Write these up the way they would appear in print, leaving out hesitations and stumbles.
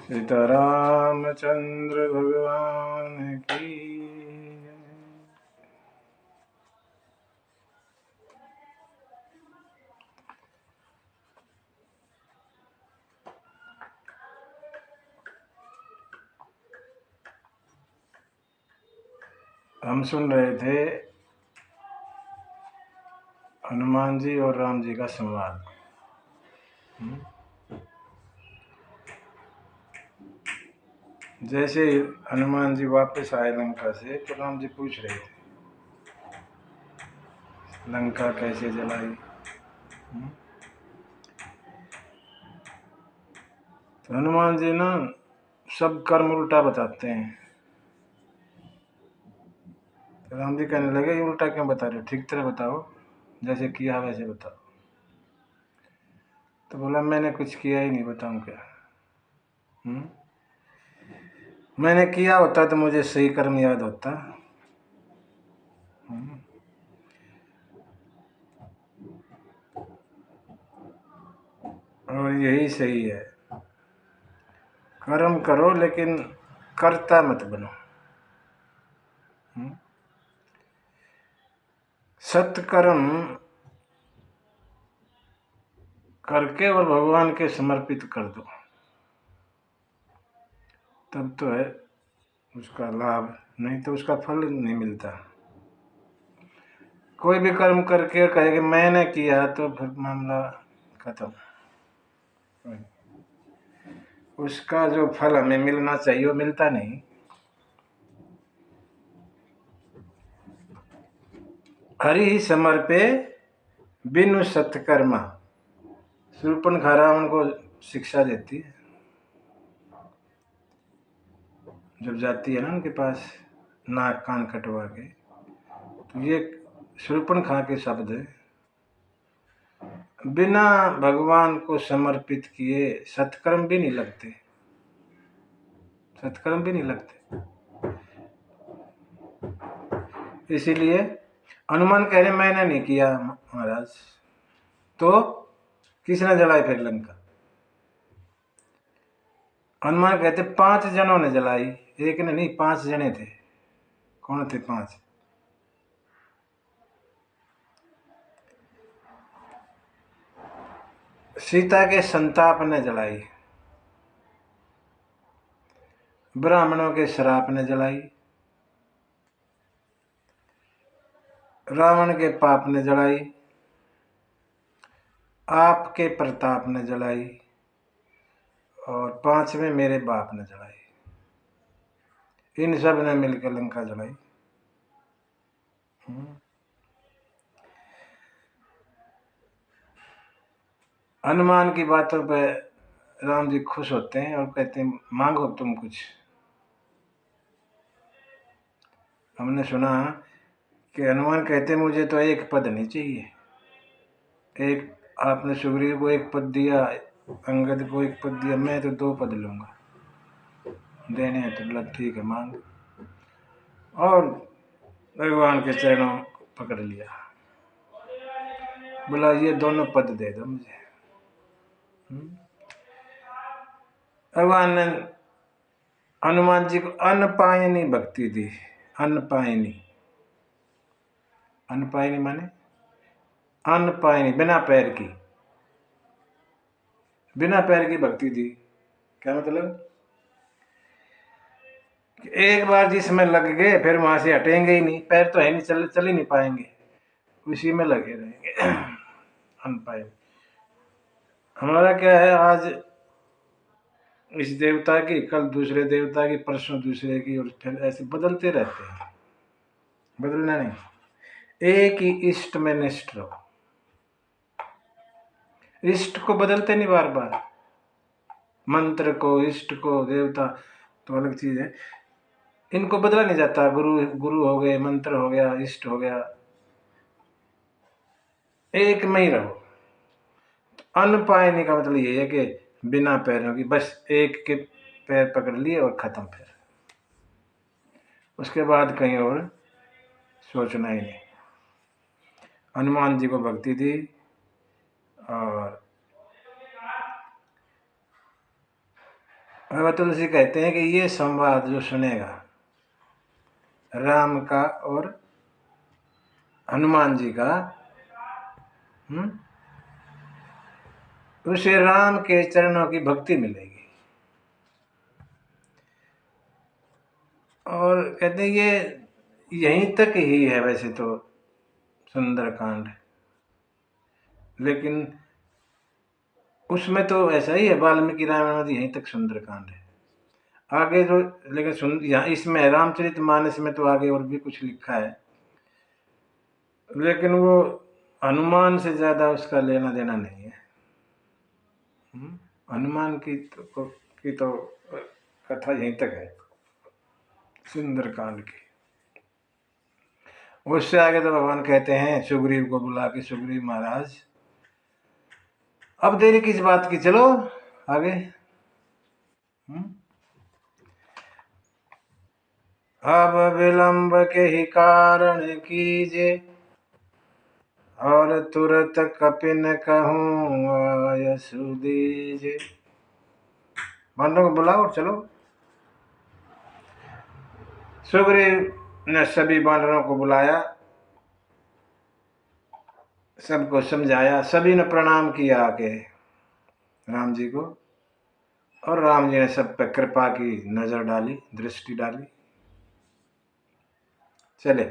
सीतारामचंद्र भगवान की। हम सुन रहे थे हनुमान जी और राम जी का संवाद। जैसे हनुमान जी वापस आए लंका से तो राम जी पूछ रहे थे लंका कैसे जलाई। तो हनुमान जी ना सब कर्म उल्टा बताते हैं। तो राम जी कहने लगे ये उल्टा क्यों बता रहे हो, ठीक तरह बताओ, जैसे किया वैसे बताओ। तो बोला मैंने कुछ किया ही नहीं, बताऊं क्या। मैंने किया होता तो मुझे सही कर्म याद होता। और यही सही है, कर्म करो लेकिन कर्ता मत बनो। सत्कर्म करके और भगवान के समर्पित कर दो, तब तो है उसका लाभ, नहीं तो उसका फल नहीं मिलता। कोई भी कर्म करके कहे कि मैंने किया तो फिर मामला खत्म। उसका जो फल हमें मिलना चाहिए वो मिलता नहीं। हरि समर्पे बिनु सत्कर्मा, शूर्पणखा रावण को शिक्षा देती है जब जाती है ना उनके पास नाक कान कटवा के। तो ये शूर्पणखा के शब्द है, बिना भगवान को समर्पित किए सत्कर्म भी नहीं लगते, सत्कर्म भी नहीं लगते। इसीलिए हनुमान कह रहे मैंने नहीं किया महाराज, तो किसने जलाई फिर लंका। हनुमान कहते 5 जनों ने जलाई, एक ने नहीं 5 जने थे। कौन थे 5? सीता के संताप ने जलाई, ब्राह्मणों के श्राप ने जलाई, रावण के पाप ने जलाई, आपके प्रताप ने जलाई, और 5वें मेरे बाप ने जलाई। इन सब ने मिलकर लंका जलाई। हनुमान की बातों पे राम जी खुश होते हैं और कहते हैं मांगो तुम कुछ। हमने सुना कि हनुमान कहते मुझे तो एक पद नहीं चाहिए, एक आपने सुग्रीव को एक पद दिया, अंगद को एक पद दिया, मैं तो 2 पद लूंगा, देने हैं तो बोला ठीक है मांग। और भगवान के चरणों को पकड़ लिया, बोला ये दोनों पद दे दो मुझे। भगवान ने हनुमान जी को अनपायनी भक्ति दी। अनपायनी, अनपायनी माने अनपायनी, बिना पैर की, बिना पैर की भक्ति दी। क्या मतलब? एक बार जिसमें लग गए फिर वहां से हटेंगे ही नहीं, पैर तो है नहीं, चल ही नहीं पाएंगे, उसी में लगे रहेंगे। अनपायनी। हमारा क्या है, आज इस देवता की, कल दूसरे देवता की, परसों दूसरे की, और फिर ऐसे बदलते रहते हैं। बदलना नहीं, एक ही इष्ट में निष्ठ रहो। इष्ट को बदलते नहीं बार बार, मंत्र को, इष्ट को, देवता तो अलग चीज है, इनको बदला नहीं जाता। गुरु गुरु हो गए, मंत्र हो गया, इष्ट हो गया, एक में ही रहो। अनपायनी का मतलब ये है कि बिना पैरों की, बस एक के पैर पकड़ लिए और खत्म, फिर उसके बाद कहीं और सोचना ही नहीं। हनुमान जी को भक्ति दी और बाबा तुलसी कहते हैं कि ये संवाद जो सुनेगा राम का और हनुमान जी का, उसे राम के चरणों की भक्ति मिलेगी। और कहते हैं ये यहीं तक ही है वैसे तो सुंदरकांड, लेकिन उसमें तो ऐसा ही है, वाल्मीकि रामायण में यहीं तक सुंदरकांड है। आगे जो लेकिन यहाँ इसमें रामचरितमानस में तो आगे और भी कुछ लिखा है, लेकिन वो हनुमान से ज्यादा उसका लेना देना नहीं है। हनुमान की तो कथा यहीं तक है सुंदरकांड की। उससे आगे तो भगवान कहते हैं सुग्रीव को बुला के, सुग्रीव महाराज अब देरी किस बात की, चलो आगे। अब विलंब के ही कारण कीजे, और तुरत कपिन कहूँ आयसु दीजे। वानरों को बुलाओ और चलो। सुग्रीव ने सभी वानरों को बुलाया, सबको समझाया, सभी ने प्रणाम किया आके राम जी को, और राम जी ने सब पे कृपा की नजर डाली, दृष्टि डाली, चले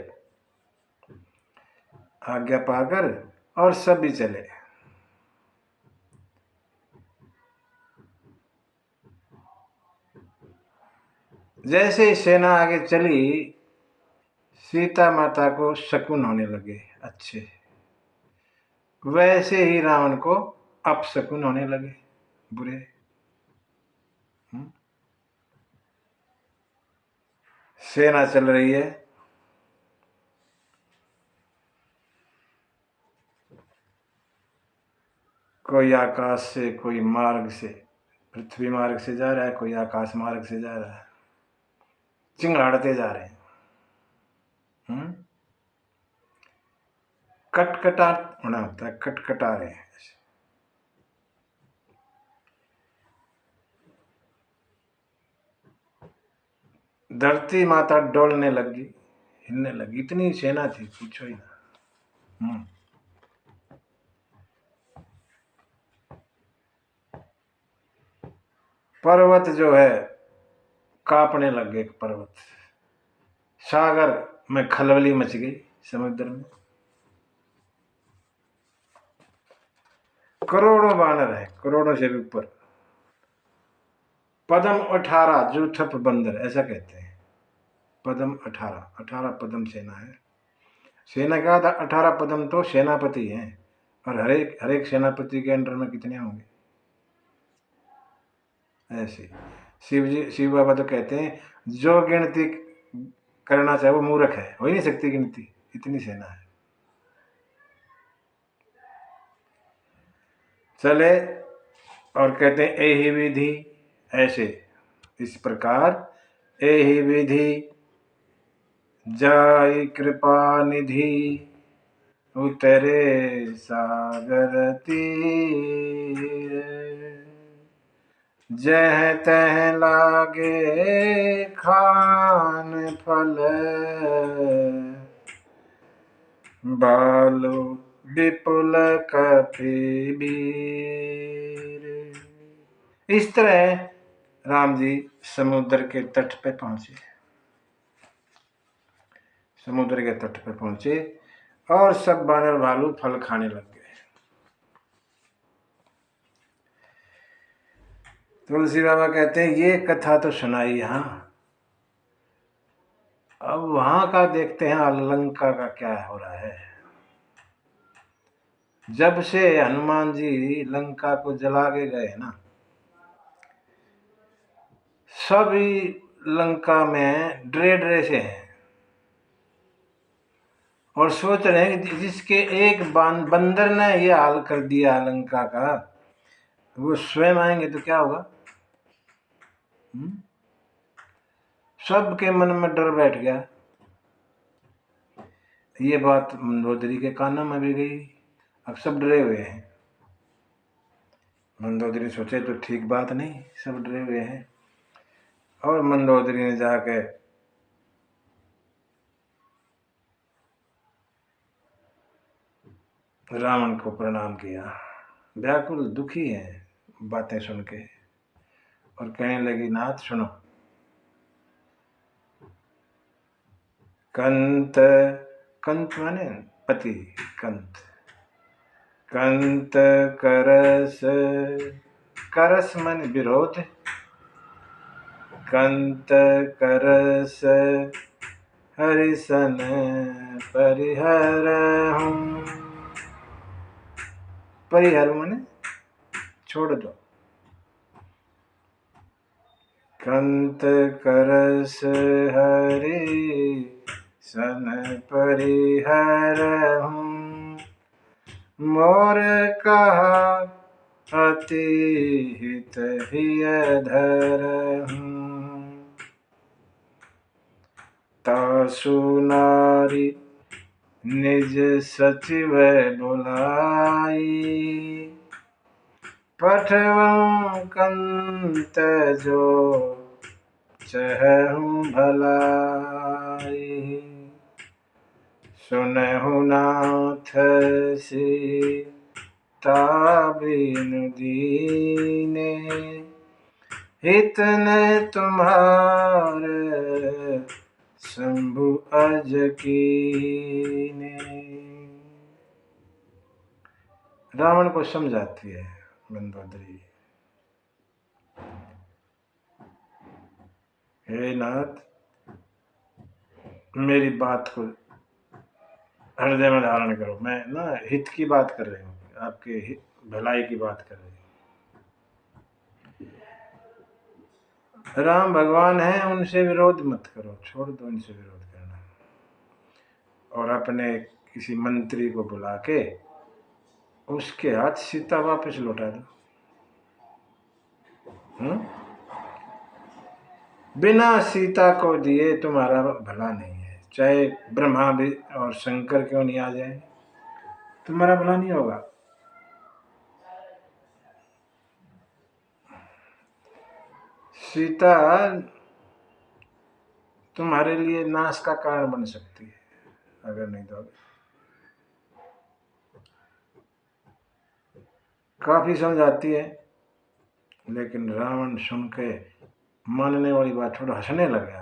आज्ञा पाकर, और सभी चले। जैसे ही सेना आगे चली, सीता माता को शकुन होने लगे अच्छे, वैसे ही रावण को अपशकुन होने लगे बुरे। सेना चल रही है, कोई आकाश से, कोई मार्ग से, पृथ्वी मार्ग से जा रहा है, कोई आकाश मार्ग से जा रहा है, चिंगाड़ते जा रहे हैं। कटकटा होना होता है, कटकटा रहे हैं। धरती माता डोलने लगी, हिलने लगी, इतनी सेना थी पूछो ही ना। पर्वत जो है कांपने लग गए, पर्वत, सागर में खलबली मच गई, समुद्र में करोड़ों वानर है, करोड़ों से भी ऊपर। पदम 18 जूठप बंदर ऐसा कहते हैं, पदम 18 पदम सेना है। सेना क्या था, 18 पदम तो सेनापति हैं, और हर एक सेनापति के अंडर में कितने होंगे ऐसे। शिव बाबा तो कहते हैं जो गिनती करना चाहे वो मूर्ख है, हो ही नहीं सकती गिनती, इतनी सेना है। चले और कहते हैं यही विधि, ऐसे इस प्रकार यही विधि जाय कृपा निधि, उतरे सागर तीर, जह तह लागे खान फल, बालो विपुल कपि वीर। इस तरह राम जी समुद्र के तट पे पहुंचे, समुद्र के तट पे पहुंचे, और सब बानर भालू फल खाने लग गए। तुलसी बाबा कहते हैं ये कथा तो सुनाई यहां, अब वहां का देखते हैं लंका का क्या हो रहा है। जब से हनुमान जी लंका को जला के गए ना, सभी लंका में डरे डरे से हैं, और सोच रहे हैं कि जिसके एक बंदर ने ये हाल कर दिया लंका का, वो स्वयं आएंगे तो क्या होगा। सबके मन में डर बैठ गया। ये बात मंदोदरी के कानों में भी गई, अब सब डरे हुए हैं। मंदोदरी सोचे तो ठीक बात नहीं, सब डरे हुए हैं। और मंदोदरी ने जाके रावण को प्रणाम किया। व्याकुल दुखी है बातें सुन के, और कहने लगी, नाथ सुनो, कंत, कंत माने पति, कंत, कंत करस, करस माने विरोध, कंत करस हरिसन परिहरहूं, परिहर माने छोड़ दो, कंत करस हरि सन परिहरहूं, मोर कहा अति हित हिय धरहूं, तासु नारी निज सचिव बुलाई, पठवऊं कंत जो चहऊं भलाई, सुनहु नाथ सीता बिनु दीने, हित न तुम्हारे शंभु अज कीने। रावण को समझाती है मंदोदरी, हे नाथ, मेरी बात को हृदय में धारण करो। मैं ना हित की बात कर रही हूँ, आपके भलाई की बात कर रही हूँ। राम भगवान हैं, उनसे विरोध मत करो, छोड़ दो उनसे विरोध करना, और अपने किसी मंत्री को बुला के उसके हाथ सीता वापस लौटा दो। बिना सीता को दिए तुम्हारा भला नहीं है, चाहे ब्रह्मा भी और शंकर क्यों नहीं आ जाए, तुम्हारा भला नहीं होगा। सीता तुम्हारे लिए नाश का कारण बन सकती है अगर नहीं दोगे। काफी समझाती है, लेकिन रावण सुन के मानने वाली बात थोड़ा हंसने लगा।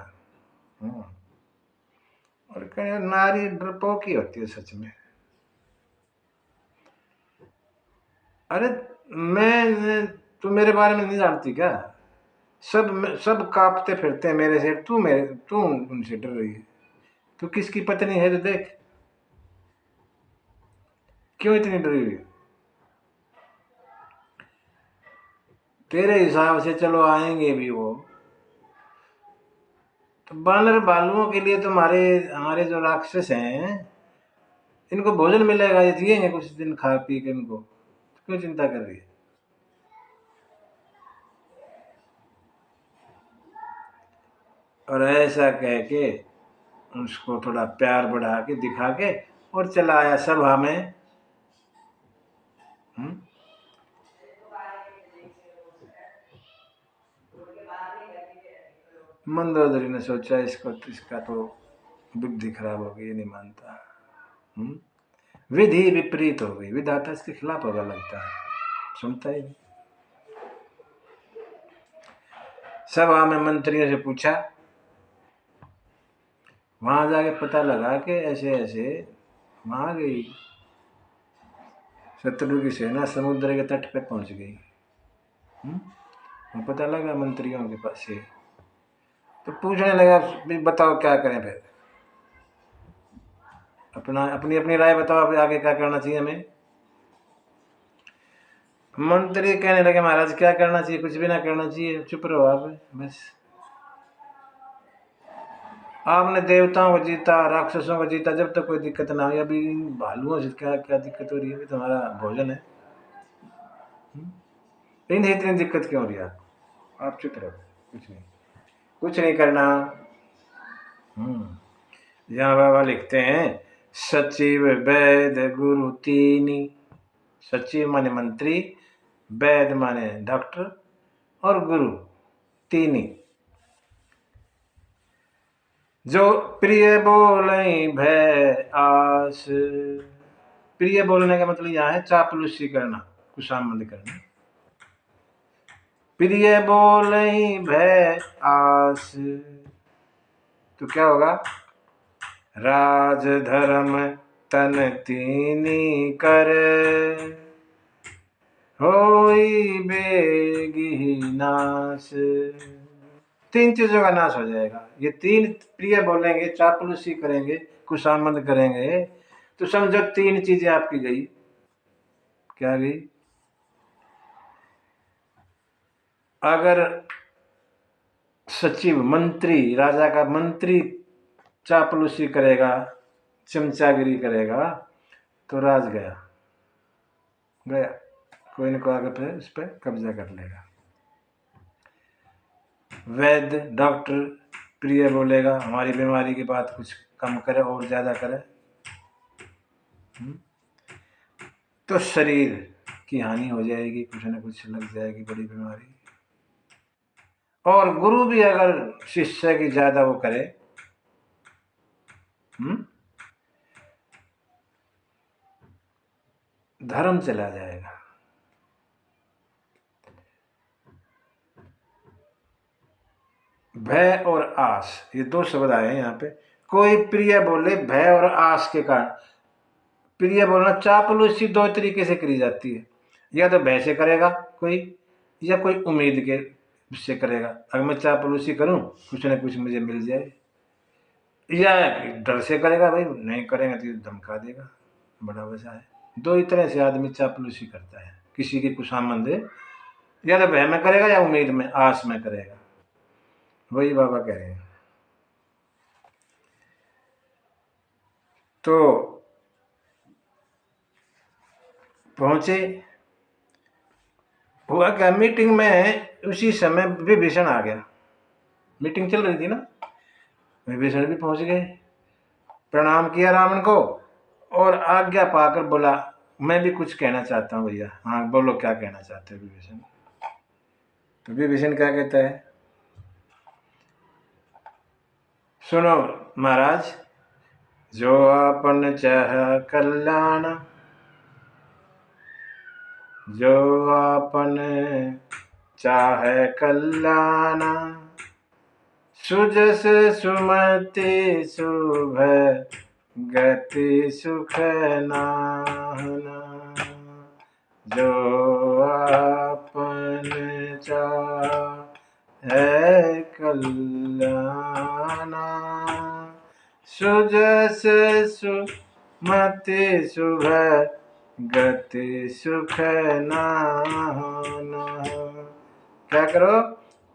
और कहे, नारी डरपोकी होती है सच में। अरे तू मेरे बारे में नहीं जानती क्या? सब कांपते फिरते हैं मेरे से, तू उनसे डर रही है। तू किसकी पत्नी है तो देख, क्यों इतनी डरी हुई? तेरे हिसाब से चलो आएंगे भी वो, तो बानर भालुओं के लिए हमारे जो राक्षस हैं, इनको भोजन मिलेगा, ये जिएंगे कुछ दिन खा पी के, इनको क्यों चिंता कर रही है? और ऐसा कह के उसको थोड़ा प्यार बढ़ा के दिखा के और चला आया सभा में। मंदोदरी ने सोचा, इसका तो बुद्धि खराब हो गई, ये नहीं मानता। विधि विपरीत हो गई, विधाता इसके खिलाफ होगा लगता है, सुनता ही नहीं। सभा में मंत्रियों से पूछा, वहां जाके पता लगा कि ऐसे ऐसे वहां गई, शत्रु की सेना समुद्र के तट पे पहुंच गई। पता लगा मंत्रियों के पास से, तो पूछने लगा, बताओ क्या करें फिर, अपनी अपनी राय बताओ, अभी आगे क्या करना चाहिए हमें। मंत्री कहने लगे, महाराज क्या करना चाहिए, कुछ भी ना करना चाहिए, चुप रहो आप बस। आपने देवताओं को जीता, राक्षसों को जीता, जब तक कोई दिक्कत ना हुई, अभी भालुओं से क्या क्या दिक्कत हो रही है? तुम्हारा भोजन है, इतनी दिक्कत क्यों हो रही है आपको? आप चुप रहो, कुछ नहीं करना। यहाँ बाबा लिखते हैं, सचिव वैद्य गुरु तीनी, सचिव माने मंत्री, वैद्य माने डॉक्टर, और गुरु तीनी, जो प्रिय बोले भय आस। प्रिय बोलने का मतलब यहाँ है चापलूसी करना, खुशामद करना। प्रिय बोले भय आस, तो क्या होगा? राज धर्म तन तीनी कर, होई बेगी नाश। तीन चीजों का नाश हो जाएगा। ये तीन प्रिय बोलेंगे, चापलूसी करेंगे, खुशामद करेंगे, तो समझो तीन चीजें आपकी गई। क्या गई? अगर सचिव, मंत्री, राजा का मंत्री चापलूसी करेगा, चमचागिरी करेगा, तो राज गया गया, कोई न कोई आगे फिर उस पर कब्जा कर लेगा। वैद्य, डॉक्टर प्रिय बोलेगा, हमारी बीमारी की बात कुछ कम करे और ज़्यादा करे, तो शरीर की हानि हो जाएगी, कुछ न कुछ लग जाएगी बड़ी बीमारी। और गुरु भी अगर शिष्य की ज़्यादा वो करे, धर्म चला जाएगा। भय और आस, ये दो शब्द आए हैं यहाँ पे। कोई प्रिय बोले भय और आस के कारण। प्रिय बोलना चापलूसी दो तरीके से करी जाती है, या तो भय से करेगा कोई, या कोई उम्मीद के से करेगा, अगर मैं चापलूसी करूं कुछ न कुछ मुझे मिल जाए, या डर से करेगा, भाई नहीं करेंगे तो धमका देगा, बड़ा वजह है। दो ही तरह से आदमी चापलूसी करता है, किसी की खुशामद या तो भय में करेगा या उम्मीद में, आस में करेगा। वही बाबा कह रहे हैं। तो पहुंचे, हुआ क्या, मीटिंग में उसी समय विभीषण आ गया। मीटिंग चल रही थी ना, विभीषण भी पहुंच गए, प्रणाम किया रावण को, और आज्ञा पाकर बोला मैं भी कुछ कहना चाहता हूँ भैया। हाँ बोलो, क्या कहना चाहते हो विभीषण? तो विभीषण क्या कहता है, सुनो महाराज, जो आपन चाह कल्याण, जो आपन चाहे कल्याण, सुजस सुमति शुभ गति सुख नाहना। जो आपन चाहे कल्याण, सुजस सुमति शुभ गति सुख नाहना। क्या करो?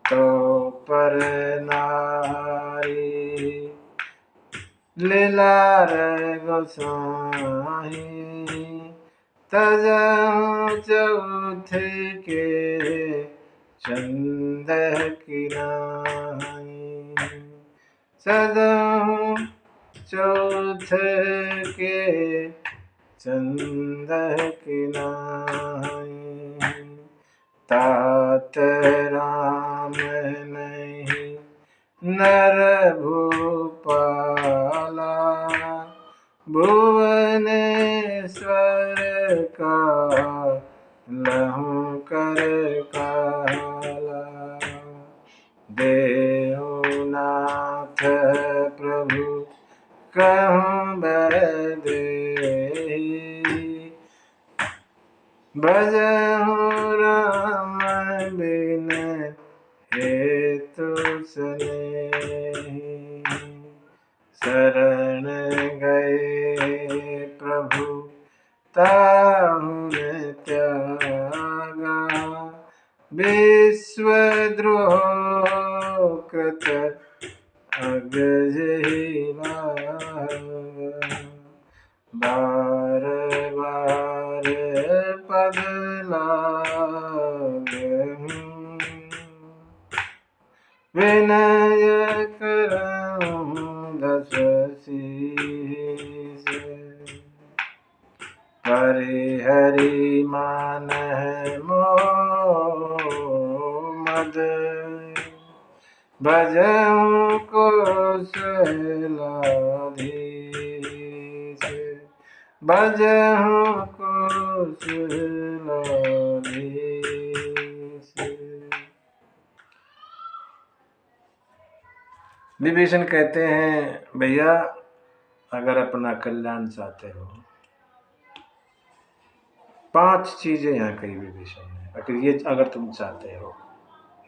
तो पर नारी लीलार गोसाई, तजहु चौथ के चंद की नाई। सदहु चौथ के चंद की नाई, तात राम नहीं नर भूपाला, भुवनेश्वर का लहू कर काला। देवनाथ प्रभु कहूँ बदेही, भजहु राम बिन हेतु स्नेही। शरण गए प्रभु ताहु ने त्यागा, विश्वद्रोह कृत अगजही भागा। बार बार पद लागहु, विनय करहु दस शीस। परिहरि मानह मोह मद, भजऊं कौशलाधीश, भजऊं कौशलाधीश। विभीषण कहते हैं भैया अगर अपना कल्याण चाहते हो, 5 चीजें यहाँ कही विभीषण ने, अगर तुम चाहते हो,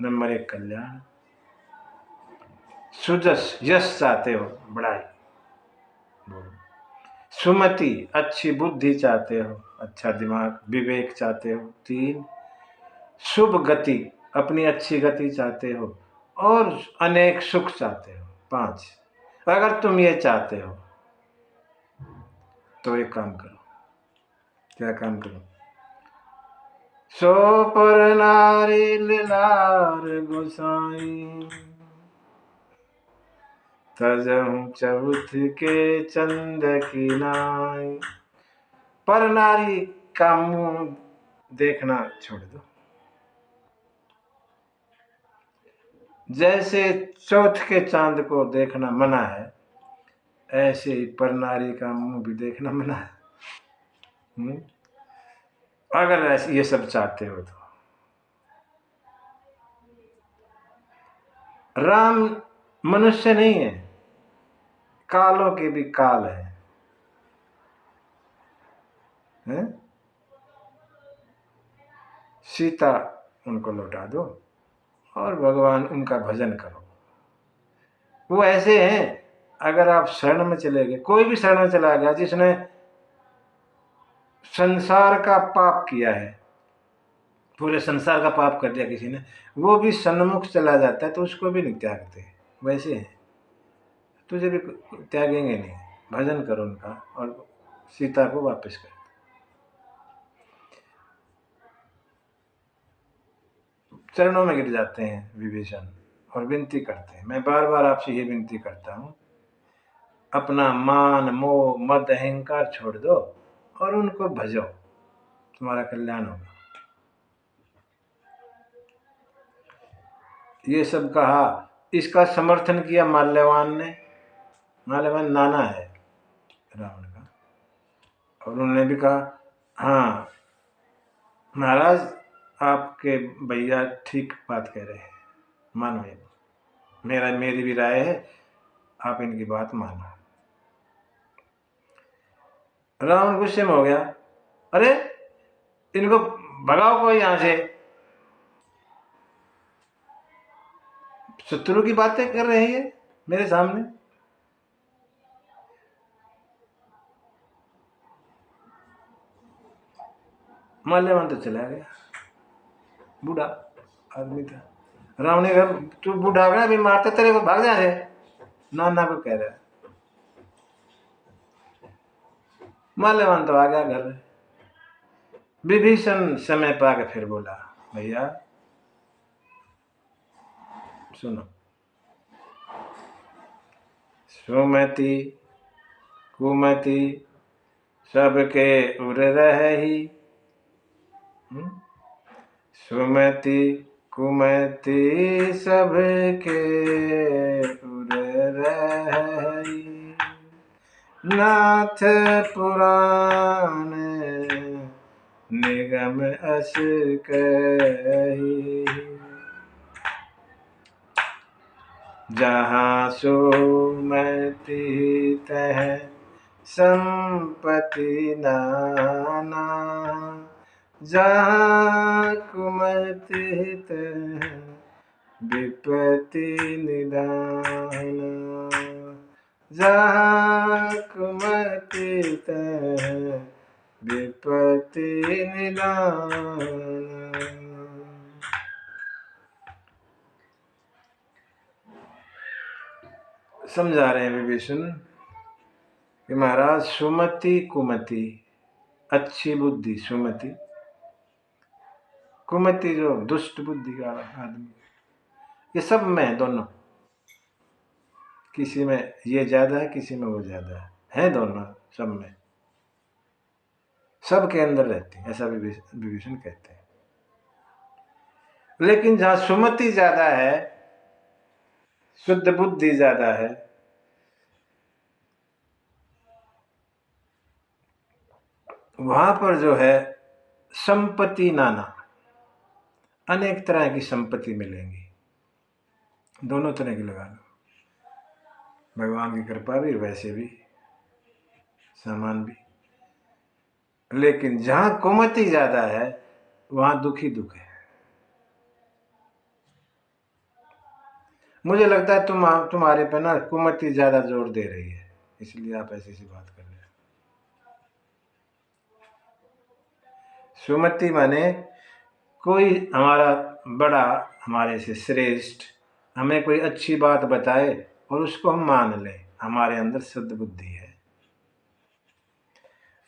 नंबर 1 कल्याण, सुजस यश चाहते हो, बड़ाई, सुमति अच्छी बुद्धि चाहते हो, अच्छा दिमाग, विवेक चाहते हो, 3 शुभ गति अपनी अच्छी गति चाहते हो, और अनेक सुख चाहते हो, 5। अगर तुम ये चाहते हो तो एक काम करो। क्या काम करो? सो पर नारी लार गोसाई, तजहु चबुथ के चंद की नाई। पर नारी का मुंह देखना छोड़ दो। जैसे चौथ के चांद को देखना मना है, ऐसे ही पर नारी का मुंह भी देखना मना है। अगर ऐसे ये सब चाहते हो तो राम मनुष्य नहीं है, कालों के भी काल है? सीता उनको लौटा दो और भगवान उनका भजन करो। वो ऐसे हैं, अगर आप शरण में चले गए, कोई भी शरण में चला गया जिसने संसार का पाप किया है, पूरे संसार का पाप कर दिया किसी ने, वो भी सन्मुख चला जाता है तो उसको भी नहीं त्यागते। वैसे है, तुझे भी त्यागेंगे नहीं। भजन करो उनका और सीता को वापस कर। चरणों में गिर जाते हैं विभीषण और विनती करते हैं, मैं बार बार आपसे ये विनती करता हूँ, अपना मान मोह मद अहंकार छोड़ दो और उनको भजो, तुम्हारा कल्याण होगा। ये सब कहा, इसका समर्थन किया माल्यवान ने। माल्यवान नाना है रावण का, और उन्होंने भी कहा हाँ महाराज आपके भैया ठीक बात कह रहे हैं, मानो ये, मेरी भी राय है, आप इनकी बात मानो। रावण गुस्से में हो गया, अरे इनको भगाओ कोई यहां से, शत्रु की बातें कर रहे हैं मेरे सामने। माल्यवान तो चला गया, बूढ़ा आदमी था। रावण ने कहा तू बूढ़ा हो गया, अभी मारते तेरे को, भाग जा रहे, नाना को कह रहा है। माल्यवान तो आ गया घर। विभीषण समय पाके फिर बोला भैया सुनो, सुमति कुमति सबके उर रही, सुमति कुमति सबके उर रही, नाथ पुराण निगम अस कही, जहाँ सुमति तह संपत्ति नाना, जहाँ कुमति तह विपत्ति निदाना, जहाँ कुमति तह विपत्ति निदाना। समझा रहे हैं विभीषण कि महाराज सुमति कुमति, अच्छी बुद्धि सुमति, कुमति जो दुष्ट बुद्धि का आदमी, ये सब में दोनों, किसी में ये ज्यादा है किसी में वो ज्यादा है दोनों, सब में, सबके अंदर रहती है, ऐसा विभीषण कहते हैं। लेकिन जहां सुमति ज्यादा है शुद्ध बुद्धि ज्यादा है। वहां पर जो है संपत्ति नाना, अनेक तरह की संपत्ति मिलेंगी, दोनों तरह की लगा लो, भगवान की कृपा भी वैसे भी सामान भी। लेकिन जहां कुमति ज्यादा है वहां दुख ही दुख है। मुझे लगता है तुम्हारे पे ना कुमति ज्यादा जोर दे रही है, इसलिए आप ऐसी सी बात कर रहे हैं। सुमति माने कोई हमारा बड़ा, हमारे से श्रेष्ठ हमें कोई अच्छी बात बताए और उसको हम मान लें, हमारे अंदर शुद्ध बुद्धि है।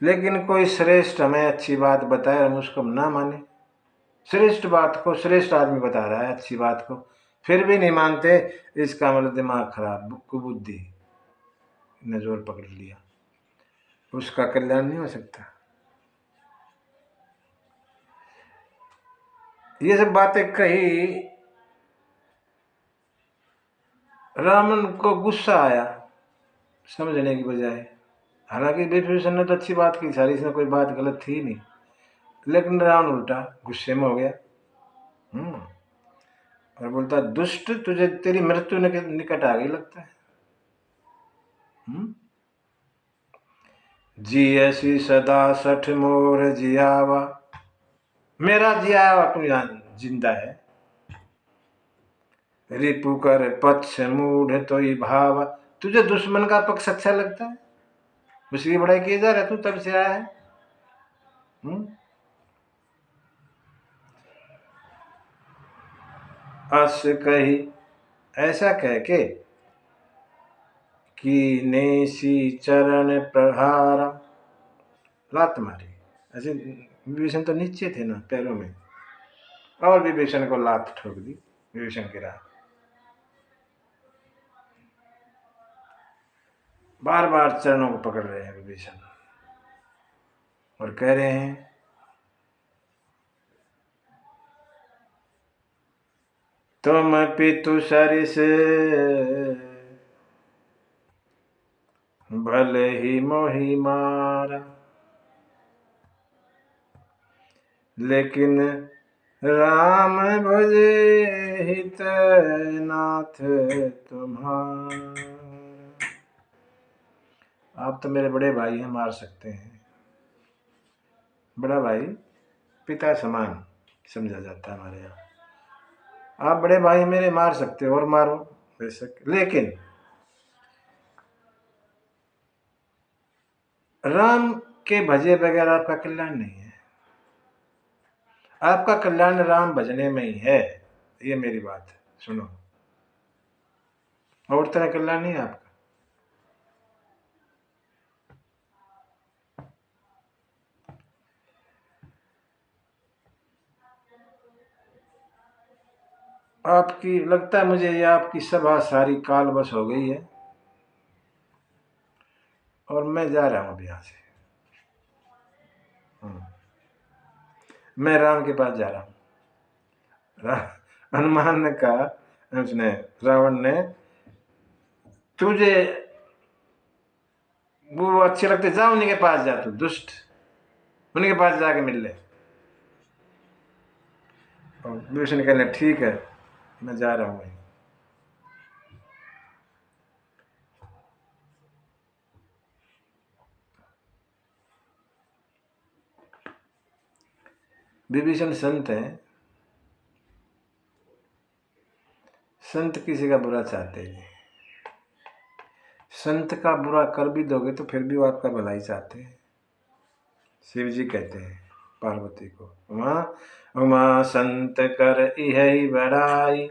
लेकिन कोई श्रेष्ठ हमें अच्छी बात बताए और हम उसको ना माने, श्रेष्ठ बात को श्रेष्ठ आदमी बता रहा है अच्छी बात को, फिर भी नहीं मानते, इसका मतलब दिमाग खराब, कुबुद्धि ने जोर पकड़ लिया, उसका कल्याण नहीं हो सकता। ये सब बातें कही, रावण को गुस्सा आया समझने की बजाय। हालांकि विभीषण ने तो अच्छी बात की सारी, इसमें कोई बात गलत थी नहीं, लेकिन रावण उल्टा गुस्से में हो गया। और बोलता, दुष्ट तुझे तेरी मृत्यु निकट आ गई लगता है। जियसी सदा सठ मोर जियावा, मेरा जियावा तुम यहाँ जिंदा है। रिपु कर पक्ष मूढ़ तो ही भावा, तुझे दुश्मन का पक्ष अच्छा लगता है, उसकी बड़ाई किए जा रहा, तू तब से आया है। अस कही, ऐसा कह के कि नेसी चरण प्रहारा, लात मारी। ऐसे विभीषण तो नीचे थे ना पैरों में, और विभीषण को लात ठोक दी, विभीषण गिरा। बार बार चरणों को पकड़ रहे हैं विभीषण और कह रहे हैं, तुम पितु सरिस भले ही मोहि मारा, लेकिन राम भजे हित नाथ तुम्हारा। आप तो मेरे बड़े भाई हैं, मार सकते हैं। बड़ा भाई पिता समान समझा जाता है हमारे यहाँ। आप बड़े भाई मेरे मार सकते हो और मारो बेशक, लेकिन राम के भजे बगैर आपका कल्याण नहीं है। आपका कल्याण राम भजने में ही है, ये मेरी बात सुनो, और तरह कल्याण नहीं है आपका। आपकी लगता है मुझे, ये आपकी सभा सारी काल बस हो गई है और मैं जा रहा हूं अभी यहां से। मैं राम के पास जा रहा हूं। हनुमान ने कहा, उसने रावण ने, तुझे वो अच्छे लगते, जा उन्हीं के पास जा, तू दुष्ट, उन्हीं के पास जाके मिल ले। और विभीषण कहने, ठीक है मैं जा रहा हूं। विभीषण संत है, संत किसी का बुरा चाहते हैं। संत का बुरा कर भी दोगे तो फिर भी वो आपका भलाई चाहते हैं। शिव जी कहते हैं पार्वती को, उमा उमा संत कर यही बड़ाई,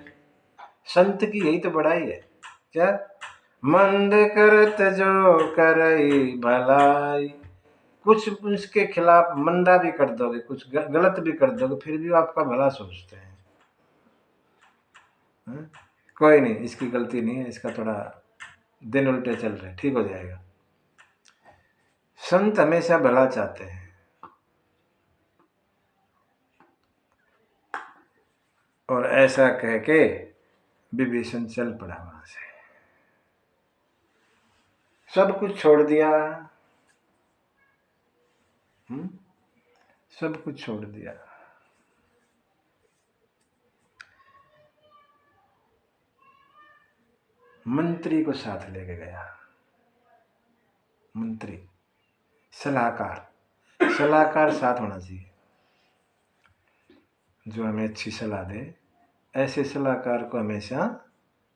संत की यही तो बड़ाई है। क्या? मंद करत जो करई भलाई, कुछ उसके खिलाफ मंदा भी कर दोगे, कुछ गलत भी कर दोगे, फिर भी आपका भला सोचते हैं। कोई नहीं, इसकी गलती नहीं है, इसका थोड़ा दिन उल्टे चल रहे, ठीक हो जाएगा। संत हमेशा भला चाहते हैं। और ऐसा कह के विभीषण चल पड़ा वहां से, सब कुछ छोड़ दिया। सब कुछ छोड़ दिया। मंत्री को साथ लेके गया। मंत्री, सलाहकार, सलाहकार साथ होना चाहिए जो हमें अच्छी सलाह दे। ऐसे सलाहकार को हमेशा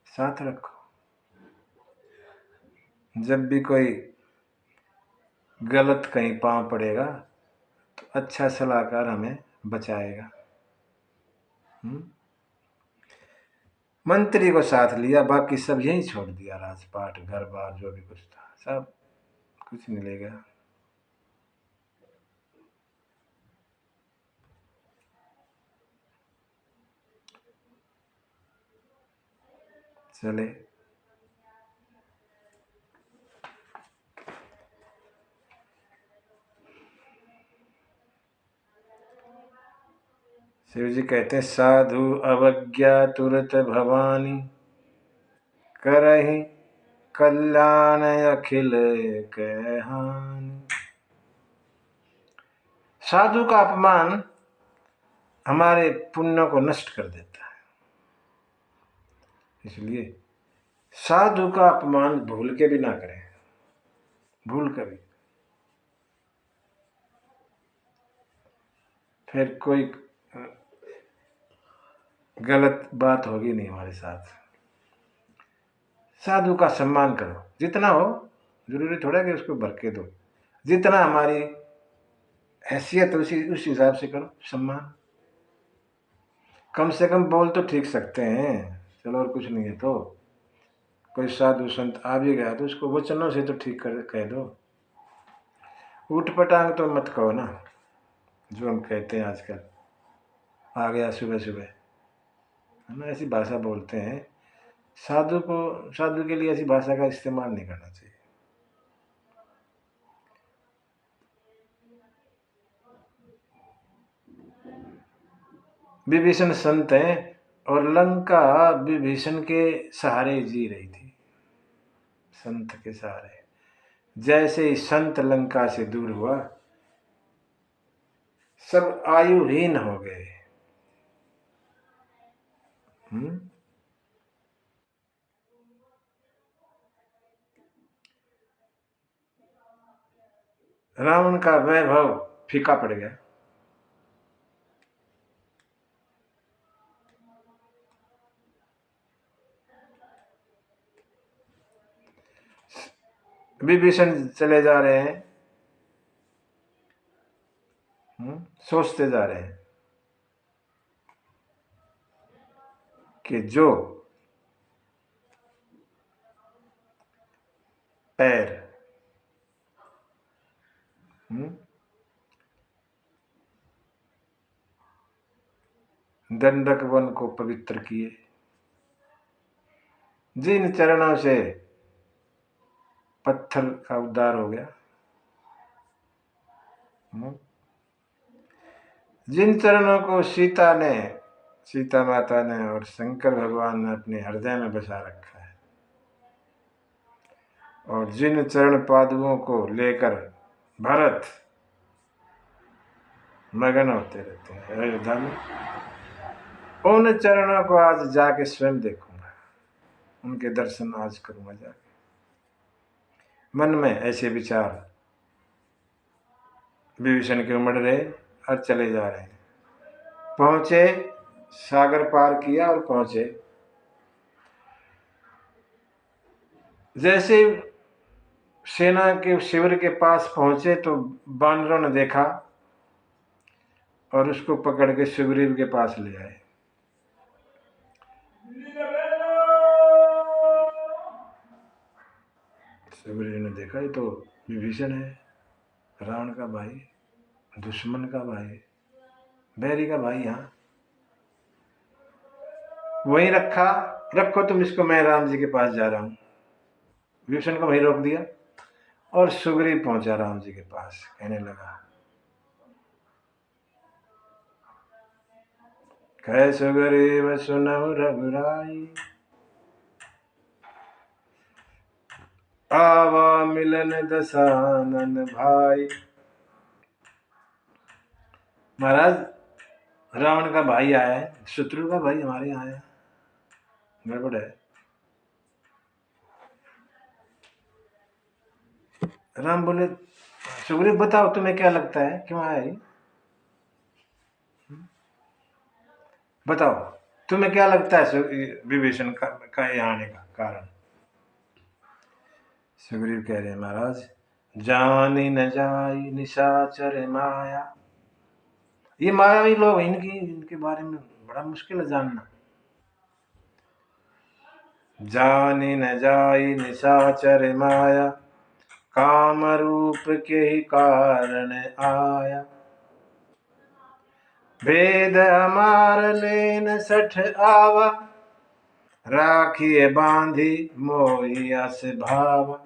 साथ रखो। जब भी कोई गलत कहीं पांव पड़ेगा तो अच्छा सलाहकार हमें बचाएगा। मंत्री को साथ लिया, बाकी सब यहीं छोड़ दिया, राजपाट, घर बार जो भी कुछ था सब कुछ मिलेगा। चले। शिव जी कहते हैं, साधु अवज्ञा तुरत भवानी, करहि कल्याण अखिल कहानी। साधु का अपमान हमारे पुण्य को नष्ट कर देता है, इसलिए साधु का अपमान भूल के भी ना करें, भूल कर भी। फिर कोई गलत बात होगी नहीं हमारे साथ। साधु का सम्मान करो, जितना हो, जरूरी थोड़ा कि उसको बरके दो, जितना हमारी हैसियत उस हिसाब से करो सम्मान। कम से कम बोल तो ठीक सकते हैं, चलो और कुछ नहीं है तो कोई साधु संत आ भी गया तो उसको वचनों से तो ठीक कर कह दो। ऊट पटांग तो मत कहो ना, जो हम कहते हैं आजकल, आ गया सुबह सुबह, है ना, ऐसी भाषा बोलते हैं। साधु के लिए ऐसी भाषा का इस्तेमाल नहीं करना चाहिए। विभीषण संत हैं और लंका विभीषण के सहारे जी रही थी, संत के सहारे। जैसे ही संत लंका से दूर हुआ, सब आयुहीन हो गए। रावण का वैभव फीका पड़ गया। विभीषण चले जा रहे हैं, सोचते जा रहे हैं कि जो पैर दंडक वन को पवित्र किए, जिन चरणों से पत्थर का उद्धार हो गया, जिन चरणों को सीता माता ने और शंकर भगवान ने अपने हृदय में बसा रखा है, और जिन चरण पादुओं को लेकर भरत मगन होते रहते हैं अयोध्या में, उन चरणों को आज जाके स्वयं देखूंगा, उनके दर्शन आज करूंगा जाके। मन में ऐसे विचार विभीषण के उमड़ रहे और चले जा रहे हैं। पहुंचे, सागर पार किया और पहुंचे। जैसे सेना के शिविर के पास पहुंचे तो बानरों ने देखा और उसको पकड़ के सुग्रीव के पास ले आए। सुग्रीव ने देखा ये तो विभीषण है, रावण का भाई, दुश्मन का भाई, बैरी का भाई। यहाँ वहीं रखो तुम इसको, मैं राम जी के पास जा रहा हूं। विभीषण को वहीं रोक दिया और सुग्रीव पहुंचा राम जी के पास, कहने लगा, कह सुग्रीव सुनहु रघुराई, आवा मिलन दसानन भाई। महाराज रावण का भाई आया है, शत्रु का भाई हमारे यहाँ आया, गड़बड़ है। राम बोले सुग्रीव बताओ तुम्हें क्या लगता है क्यों आया ये, बताओ तुम्हें क्या लगता है विभीषण का यहाँ आने का कारण। सुग्रीव कह रहे हैं महाराज जानी न जाई निशाचर माया। ये मायावी लोग इनके बारे में बड़ा मुश्किल है जानना। जानी न जाई निशाचर माया काम रूप के ही कारण आया। वेद हमार लेन सठ आवा राखिए बांधी मोही अस भावा।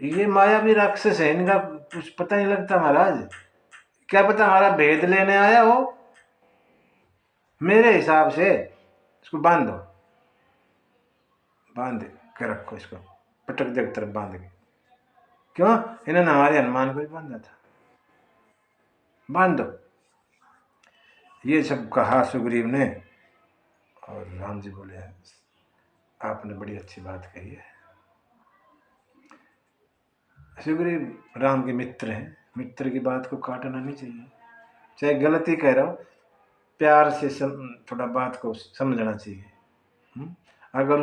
ये मायावी राक्षस है, इनका कुछ पता नहीं लगता महाराज। क्या पता हमारा भेद लेने आया हो। मेरे हिसाब से इसको बांध दो, बांध के रखो इसको, पटक दे तरफ बांध के। क्यों, इन्होंने हमारे हनुमान को भी बांधा था, बांध दो। ये सब कहा सुग्रीव ने, और राम जी बोले आपने बड़ी अच्छी बात कही है। सुग्रीव राम के मित्र हैं, मित्र की बात को काटना नहीं चाहिए, चाहे गलती कह रहा हो प्यार से थोड़ा बात को समझना चाहिए। अगर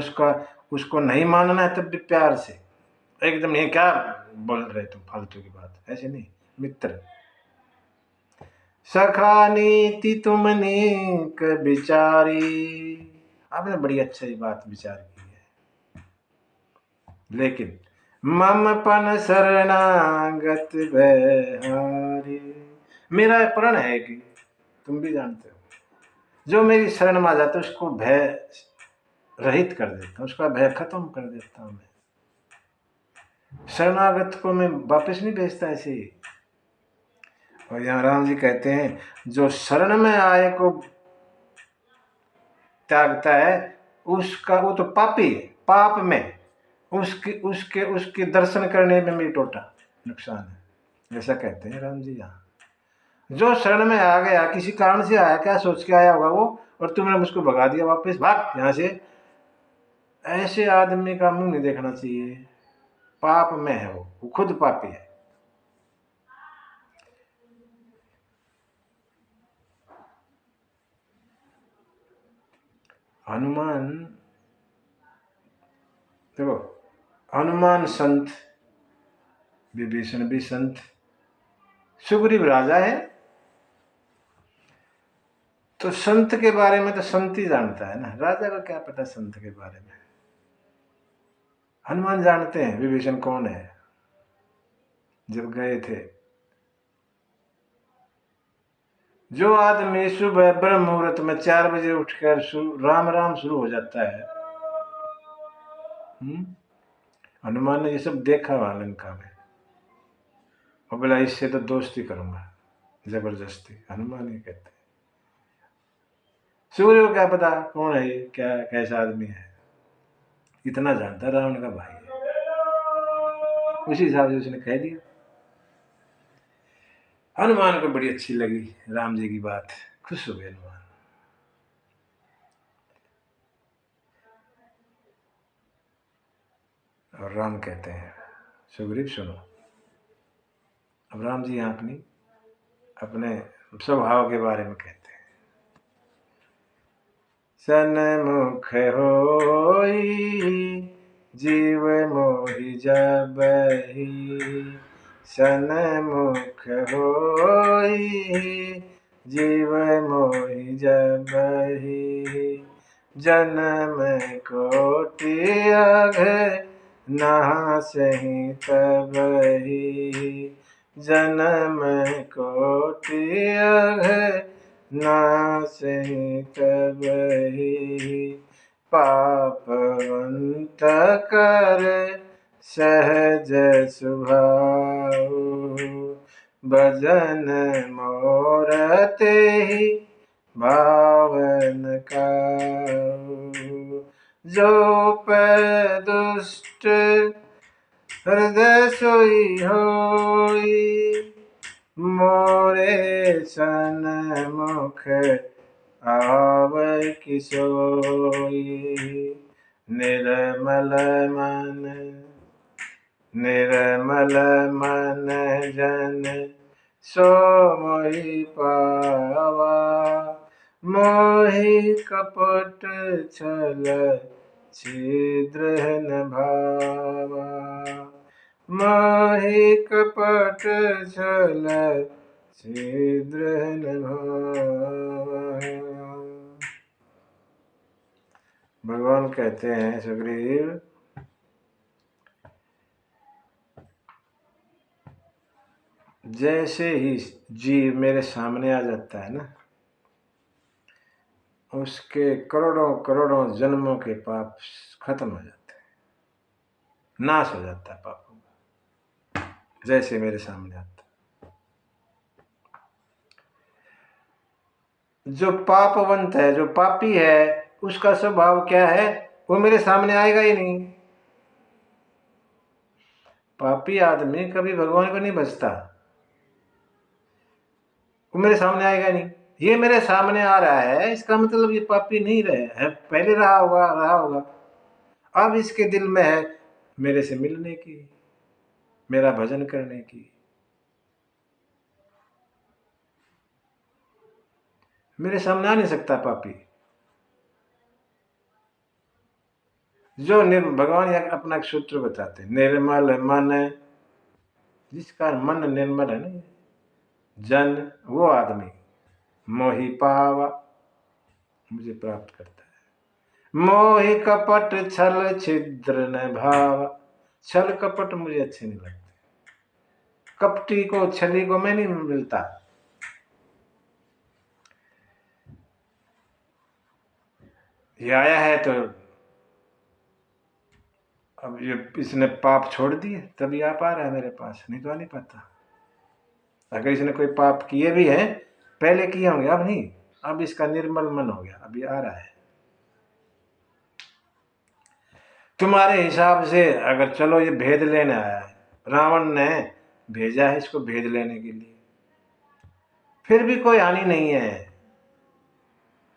उसको नहीं मानना है तब भी प्यार से, एकदम ये क्या बोल रहे तुम फालतू की बात, ऐसे नहीं। मित्र सखा नीति तुम नीक विचारी, आपने बड़ी अच्छी बात विचार की है, लेकिन मम पन शरणागत बहारी। मेरा प्रण है कि तुम भी जानते हो, जो मेरी शरण में आ जाता है उसको भय रहित कर देता हूँ, उसका भय खत्म कर देता हूँ मैं। शरणागत को मैं वापस नहीं भेजता ऐसे ही। और यहाँ राम जी कहते हैं जो शरण में आए को त्यागता है उसका, वो तो पापी है, पाप में उसके दर्शन करने में भी टोटा नुकसान है, ऐसा कहते हैं राम जी यहाँ। जो शरण में आ गया, किसी कारण से आया, क्या सोच के आया होगा वो, और तुमने मुझको भगा दिया वापस, भाग यहाँ से, ऐसे आदमी का मुंह नहीं देखना चाहिए। पाप में है वो खुद पापी है। हनुमान देखो, हनुमान संत, विभीषण भी संत, सुग्रीव राजा है, तो संत के बारे में तो संत ही जानता है ना, राजा को क्या पता संत के बारे में। हनुमान जानते हैं विभीषण कौन है। जब गए थे, जो आदमी सुबह ब्रह्म मुहूर्त में 4 बजे उठकर राम राम शुरू हो जाता है, हनुमान ने ये सब देखा वहां लंका में, और बोला इससे तो दोस्ती करूंगा जबरदस्ती, हनुमान ही कहते हैं। सूर्य को क्या पता कौन है ये, क्या कैसा आदमी है, इतना जानता रावण का भाई है, उसी हिसाब से उसने कह दिया। हनुमान को बड़ी अच्छी लगी राम जी की बात, खुश हो गए हनुमान। और राम कहते हैं सुग्रीव सुनो। अब राम जी यहाँ अपने स्वभाव के बारे में कहते हैं। सन्मुख होई जीव मोहि जबहि, सन्मुख होई जीव मोहि जबहि, जन्म कोटि अघ नासहि तबहि, जन्म कोटि अघ नासहि तबहि, पापवंत कर सहज स्वभाव, भजन मोर तेहि भावन काऊ, जो पै दुष्ट हृदय सोई होई, मोरे सन्मुख आवै किशोई। निर्मल मन जन सो मोहि पावा, मोहि कपट छल छिद्र न भावा, मोहि कपट छल छिद्र न भावा। भगवान कहते हैं सुग्रीव, जैसे ही जीव मेरे सामने आ जाता है ना, उसके करोड़ों करोड़ों जन्मों के पाप खत्म हो जाते हैं, नाश हो जाता है पापों का, जैसे मेरे सामने आता है। जो पापवंत है, जो पापी है, उसका स्वभाव क्या है? वो मेरे सामने आएगा ही नहीं। पापी आदमी कभी भगवान को नहीं बचता, वो मेरे सामने आएगा नहीं। ये मेरे सामने आ रहा है, इसका मतलब ये पापी नहीं रहे है, पहले रहा होगा। अब इसके दिल में है मेरे से मिलने की, मेरा भजन करने की। मेरे सामने आ नहीं सकता पापी। जो भगवान अपना एक सूत्र बताते हैं, निर्मल मन, जिसका मन निर्मल है ना जन, वो आदमी मोहि पावा, मुझे प्राप्त करता है। मोहि कपट छल छिद्र न भावा, छल कपट मुझे अच्छे नहीं लगते, कपटी को छली को मैं नहीं मिलता। ये आया है तो अब ये इसने पाप छोड़ दिए तभी आ पा रहा है मेरे पास, नहीं तो आ नहीं पाता। अगर इसने कोई पाप किए भी हैं, पहले किए होंगे, अब नहीं, अब इसका निर्मल मन हो गया, अभी आ रहा है। तुम्हारे हिसाब से अगर चलो ये भेद लेने आया है, रावण ने भेजा है इसको भेद लेने के लिए, फिर भी कोई हानि नहीं है,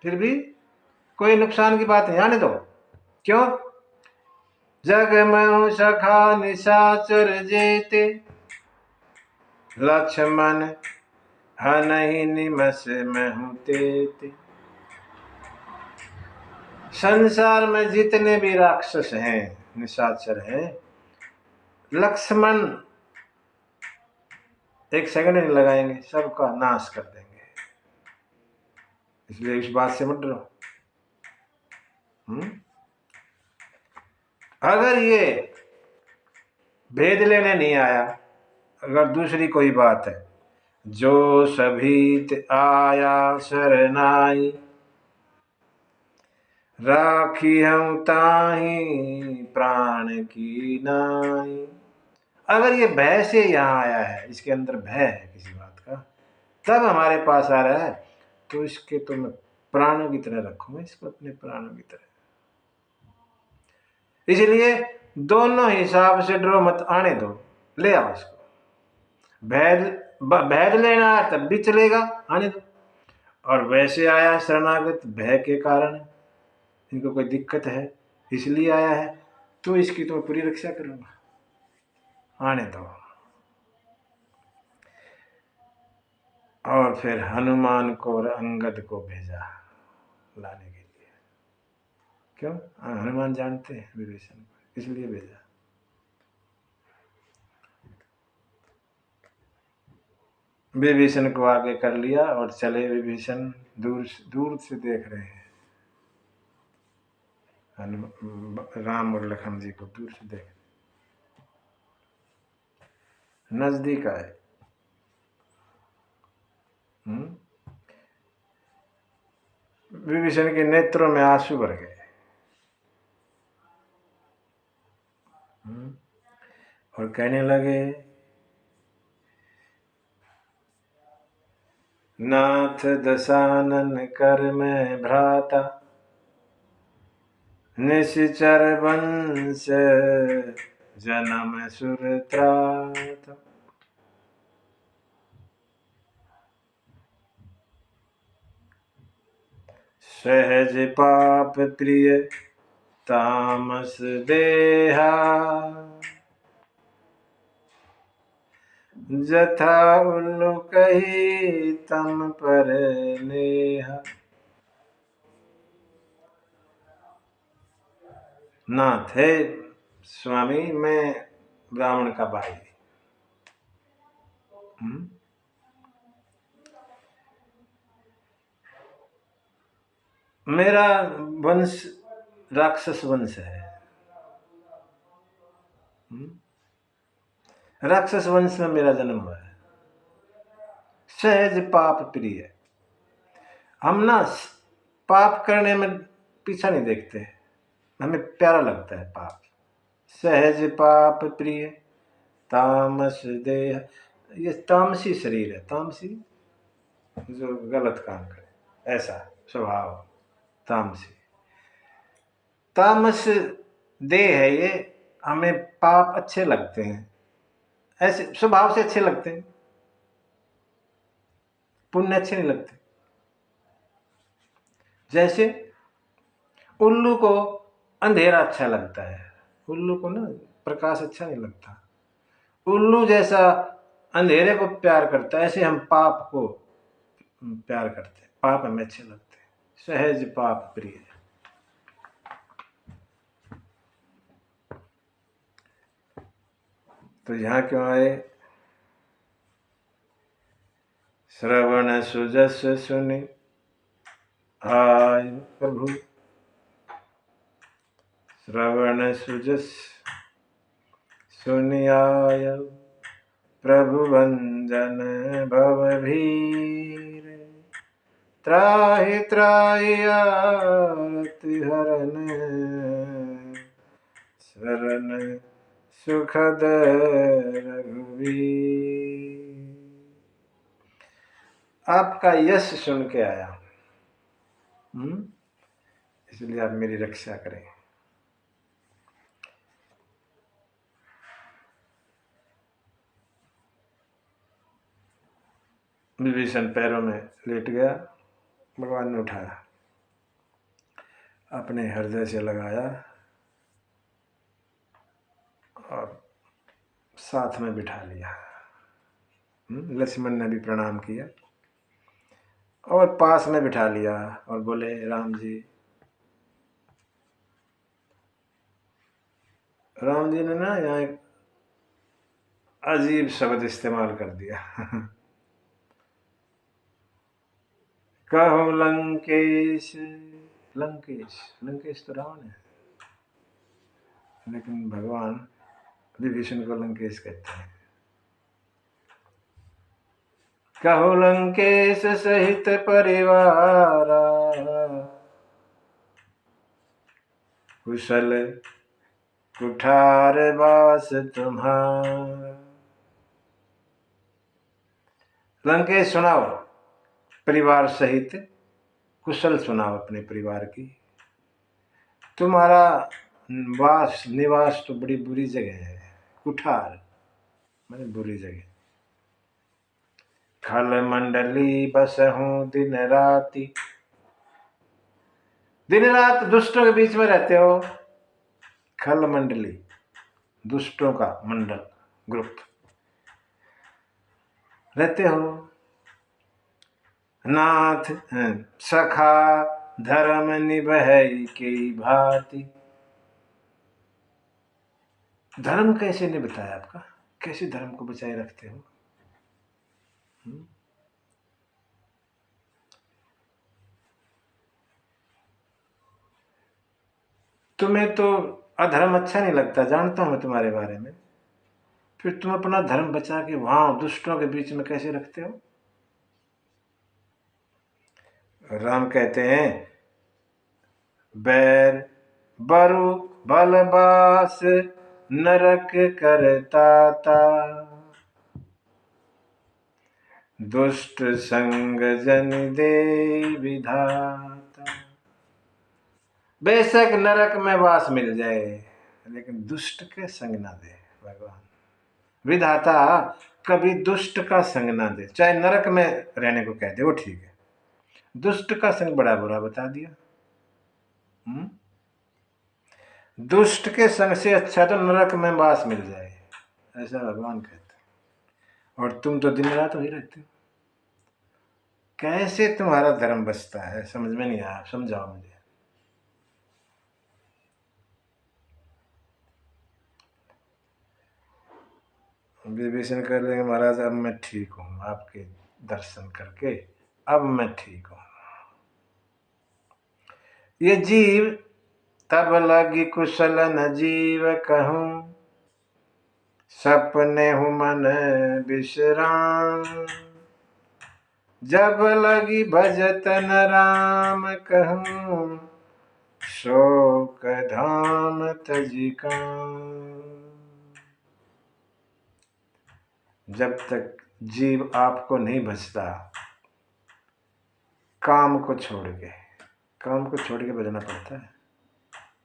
फिर भी कोई नुकसान की बात नहीं, आने दो। क्यों? जग में सखा निशाचर जेते, लक्ष्मण हनहि निमष महु तेते। संसार में जितने भी राक्षस हैं, निशाचर हैं, लक्ष्मण एक सेकंड नहीं लगाएंगे, सबका नाश कर देंगे। इसलिए इस बात से मत डरो। अगर ये भेद लेने नहीं आया, अगर दूसरी कोई बात है, जो सभीत आया शरनाई, राखी हम ताही प्राण की नाई। अगर ये भय से यहाँ आया है, इसके अंदर भय है किसी बात का, तब हमारे पास आ रहा है, तो इसके तो मैं प्राणों की तरह रखूंगा, इसको अपने प्राणों की तरह। इसलिए दोनों हिसाब से डरो मत, आने दो, ले आओ इसको। भेद लेना है तब भी चलेगा, आने दो। और वैसे आया शरणागत भय के कारण, इनको कोई दिक्कत है इसलिए आया है, तो इसकी तो मैं पूरी रक्षा करूंगा, आने दो। और फिर हनुमान को और अंगद को भेजा लाने के लिए। क्यों? हनुमान जानते हैं विभीषण को, इसलिए भेजा। विभीषण को आगे कर लिया और चले। विभीषण दूर दूर से देख रहे हैं राम और लखन जी को, दूर से देख, नजदीक आए। विभीषण के नेत्रों में आंसू भर गए और कहने लगे, नाथ दशानन कर मैं भ्राता, निश्चर वंश जन्म सुर त्रात। सहज पाप प्रिय तामस देहा, जथा उल्लू कही तम पर नेहा। नाथ है स्वामी, मैं ब्राह्मण का भाई। मेरा वंश राक्षस वंश है। राक्षस वंश में मेरा जन्म हुआ है। सहज पाप प्रिय, हम ना पाप करने में पीछा नहीं देखते, हमें प्यारा लगता है पाप। सहज पाप प्रिय तामस देह, ये तामसी शरीर है, तामसी जो गलत काम करे, ऐसा स्वभाव तामसी। तामस देह है ये, हमें पाप अच्छे लगते हैं, ऐसे स्वभाव से अच्छे लगते हैं, पुण्य अच्छे नहीं लगते। जैसे उल्लू को अंधेरा अच्छा लगता है, उल्लू को ना प्रकाश अच्छा नहीं लगता। उल्लू जैसा अंधेरे को प्यार करता है, ऐसे हम पाप को प्यार करते हैं, पाप हमें अच्छे लगते हैं। सहज पाप प्रिय। तो यहाँ क्यों आए? श्रवण सुजस सुनि आय प्रभु, श्रवण सुजस सुनि आय प्रभु वंदन भव भीर। त्राहि त्राहि आरति हरन, शरण सुखद रघुवीर। आपका यश सुन के आया, इसलिए आप मेरी रक्षा करें। विभीषण पैरों में लेट गया, भगवान ने उठाया, अपने हृदय से लगाया और साथ में बिठा लिया। लक्ष्मण ने भी प्रणाम किया और पास में बिठा लिया और बोले, राम जी। राम जी ने ना यहाँ एक अजीब शब्द इस्तेमाल कर दिया। कहो लंकेश, लंकेश, लंकेश तो रावण है, लेकिन भगवान विभीषण को लंकेश कहते हैं। कहो लंकेश सहित परिवारा, कुशल कुठार वास तुम्हारा। लंकेश सुनाओ, परिवार सहित कुशल सुनाओ अपने परिवार की। तुम्हारा वास निवास तो बड़ी बुरी जगह है, कुठार माने बुरी जगह। खल मंडली बस हूं दिन राति, दिन रात दुष्टों के बीच में रहते हो। खल मंडली, दुष्टों का मंडल, ग्रुप रहते हो। नाथ सखा धर्म निभई की भांति, धर्म कैसे निभाता है आपका, कैसे धर्म को बचाए रखते हो? तुम्हें तो अधर्म अच्छा नहीं लगता, जानता हूं मैं तुम्हारे बारे में, फिर तुम अपना धर्म बचा के वहां दुष्टों के बीच में कैसे रखते हो? राम कहते हैं, बैर बरु बलबास नरक करताता, दुष्ट संग जन दे विधाता। बेशक नरक में वास मिल जाए, लेकिन दुष्ट के संग ना दे भगवान। विधाता कभी दुष्ट का संग ना दे, चाहे नरक में रहने को कह दे वो ठीक है, दुष्ट का संग बड़ा बुरा बता दिया। दुष्ट के संग से अच्छा तो नरक में वास मिल जाए, ऐसा भगवान कहते हैं। और तुम तो दिन रात वही रहते हो, कैसे तुम्हारा धर्म बचता है समझ में नहीं आया, समझाओ मुझे। विभीषण कर लेंगे महाराज अब मैं ठीक हूं, आपके दर्शन करके अब मैं ठीक हूं। ये जीव तब लगी कुशल न जीव कहूं, सपने हूं मन विश्राम। जब लगी भजत न राम कहूं, शोक धाम तजी काम। जब तक जीव आपको नहीं भजता, काम को छोड़ के भजना पड़ता है।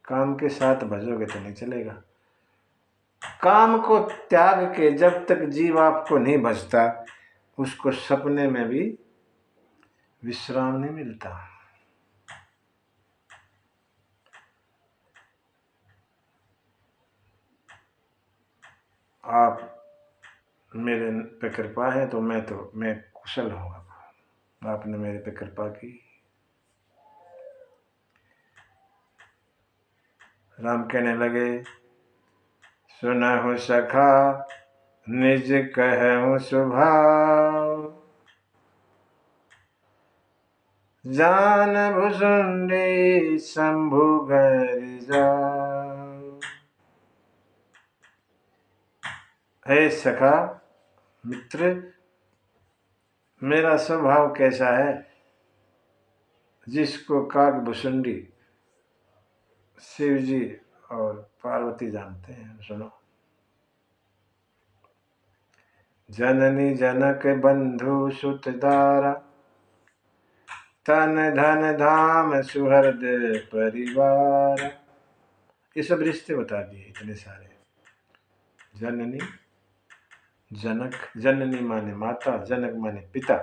काम के साथ भजोगे तो नहीं चलेगा। काम को त्याग के जब तक जीव आपको नहीं भजता, उसको सपने में भी विश्राम नहीं मिलता। आप मेरे पे कृपा है तो मैं कुशल हूँ। आपने मेरे पे कृपा की। राम कहने लगे, सुनहु सखा निज कहूँ सुभाव, जान भुसुंडी शंभु घर जाओ। हे सखा मित्र, मेरा स्वभाव कैसा है जिसको काग भुसुंडी शिव जी और पार्वती जानते हैं। सुनो, जननी जनक बंधु सुत दारा, तन धन धाम सुहृद परिवार। ये सब रिश्ते बता दिए इतने सारे। जननी जनक, जननी माने माता, जनक माने पिता,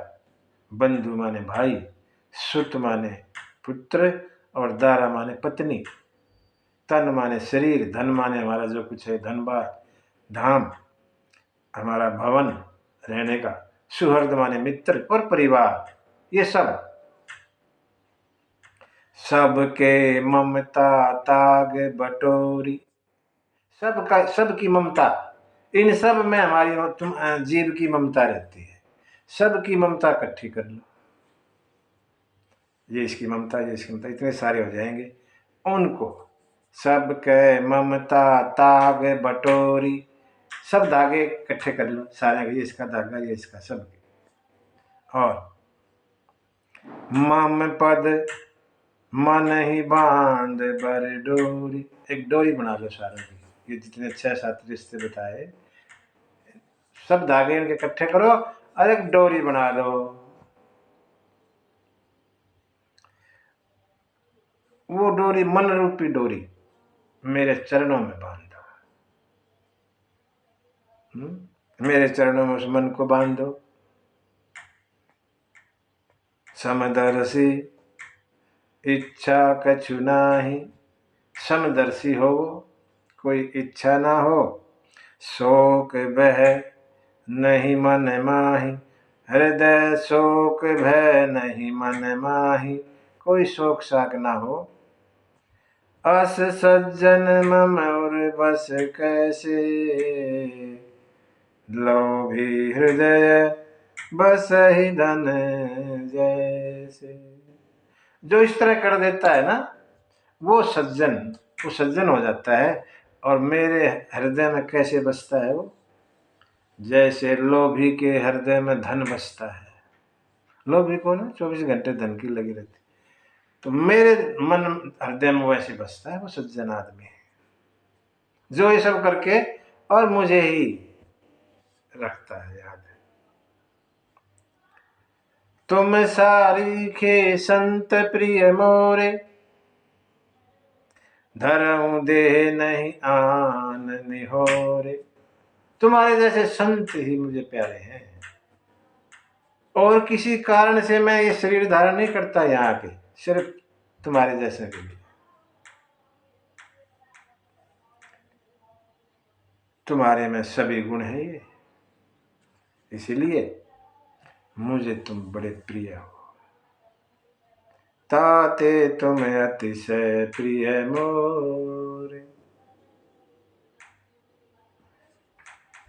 बंधु माने भाई, सुत माने पुत्र और दारा माने पत्नी, तन माने शरीर, धन माने हमारा जो कुछ है धन बात, धाम हमारा भवन रहने का, सुहृद माने मित्र और परिवार। ये सब सबके ममता ताग बटोरी, सबका सबकी ममता, इन सब में हमारी तुम जीव की ममता रहती है। सबकी ममता इकट्ठी कर लो, ये इसकी ममता, ये इसकी ममता, इतने सारे हो जाएंगे। उनको सबके ममता ताग बटोरी, सब धागे इकट्ठे कर लो सारे, ये इसका धागा, ये इसका, सब। और मम पद मन ही बांध बर डोरी, एक डोरी बना लो सारों की। ये जितने 6-7 रिश्ते बताए, सब धागे इनके इकट्ठे करो और एक डोरी बना दो। वो डोरी मन रूपी डोरी मेरे चरणों में बांध दो। मेरे चरणों में उस मन को बांध दो। समदर्शी इच्छा कछु नाही, समदर्शी हो, कोई इच्छा ना हो, शोक बह नहीं मन माही, हृदय शोक भय नहीं मन माही, कोई शोक साक ना हो। अस सज्जन मम और बस कैसे, लोभी हृदय बस ही धन जैसे। जो इस तरह कर देता है ना, वो सज्जन हो जाता है। और मेरे हृदय में कैसे बसता है वो, जैसे लोभी के हृदय में धन बसता है। लोभी को ना 24 घंटे धन की लगी रहती, तो मेरे मन हृदय में वैसे बसता है वो सज्जन आदमी है, जो ये सब करके और मुझे ही रखता है याद। तुम सारी खे संत प्रिय मोरे, धरऊं देह नहीं आन निहोरे। तुम्हारे जैसे संत ही मुझे प्यारे हैं, और किसी कारण से मैं ये शरीर धारण नहीं करता यहाँ के, सिर्फ तुम्हारे जैसे के लिए। तुम्हारे में सभी गुण है ये, इसलिए मुझे तुम बड़े प्रिय हो। ताते तुम अतिशय प्रिय मोरे।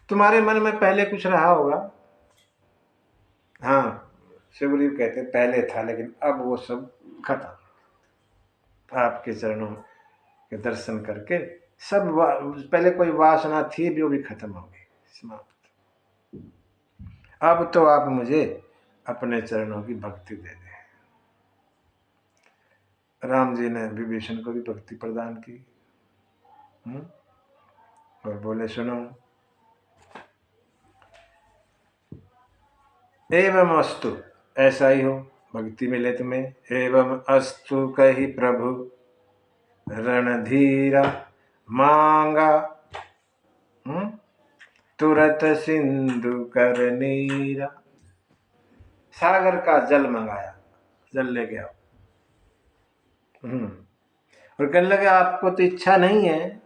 तुम्हारे मन में पहले कुछ रहा होगा, हाँ, शिवरीव कहते पहले था, लेकिन अब वो सब खत्म। आपके चरणों के दर्शन करके सब पहले कोई वासना थी भी, वो भी खत्म हो गई, समाप्त। अब तो आप मुझे अपने चरणों की भक्ति दे दें। राम जी ने विभीषण को भी भक्ति प्रदान की, और बोले सुनो, एवं अस्तु, ऐसा ही हो, भक्ति मिले तुम्हें। एवं अस्तु कही प्रभु रणधीरा, मांगा तुरत सिंधु कर नीरा। सागर का जल मंगाया, जल लेके आओ। और कहने लगे आपको तो इच्छा नहीं है,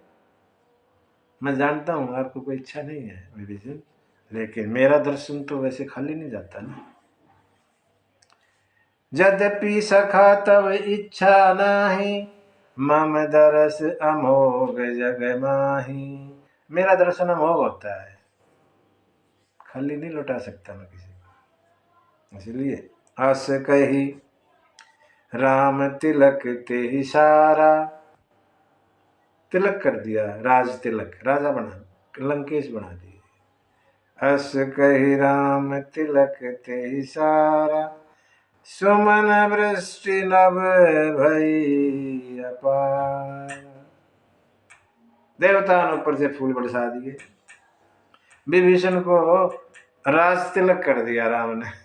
मैं जानता हूं आपको कोई इच्छा नहीं है विभीषण, लेकिन मेरा दर्शन तो वैसे खाली नहीं जाता ना। यद्यपि सखा तब इच्छा नाही, मम दरस अमोघ जग माही। मेरा दर्शन अमोघ होता है, खाली नहीं लौटा सकता मैं किसी को। इसलिए अस कही राम तिलक ते ही सारा। तिलक कर दिया, राज तिलक, राजा बना, लंकेश बना दिए। अस कही राम तिलक ते ही सारा, सुमन वृष्टि नभ भई अपार। देवता ने ऊपर से फूल बरसा दिए, विभीषण को राज तिलक कर दिया राम ने।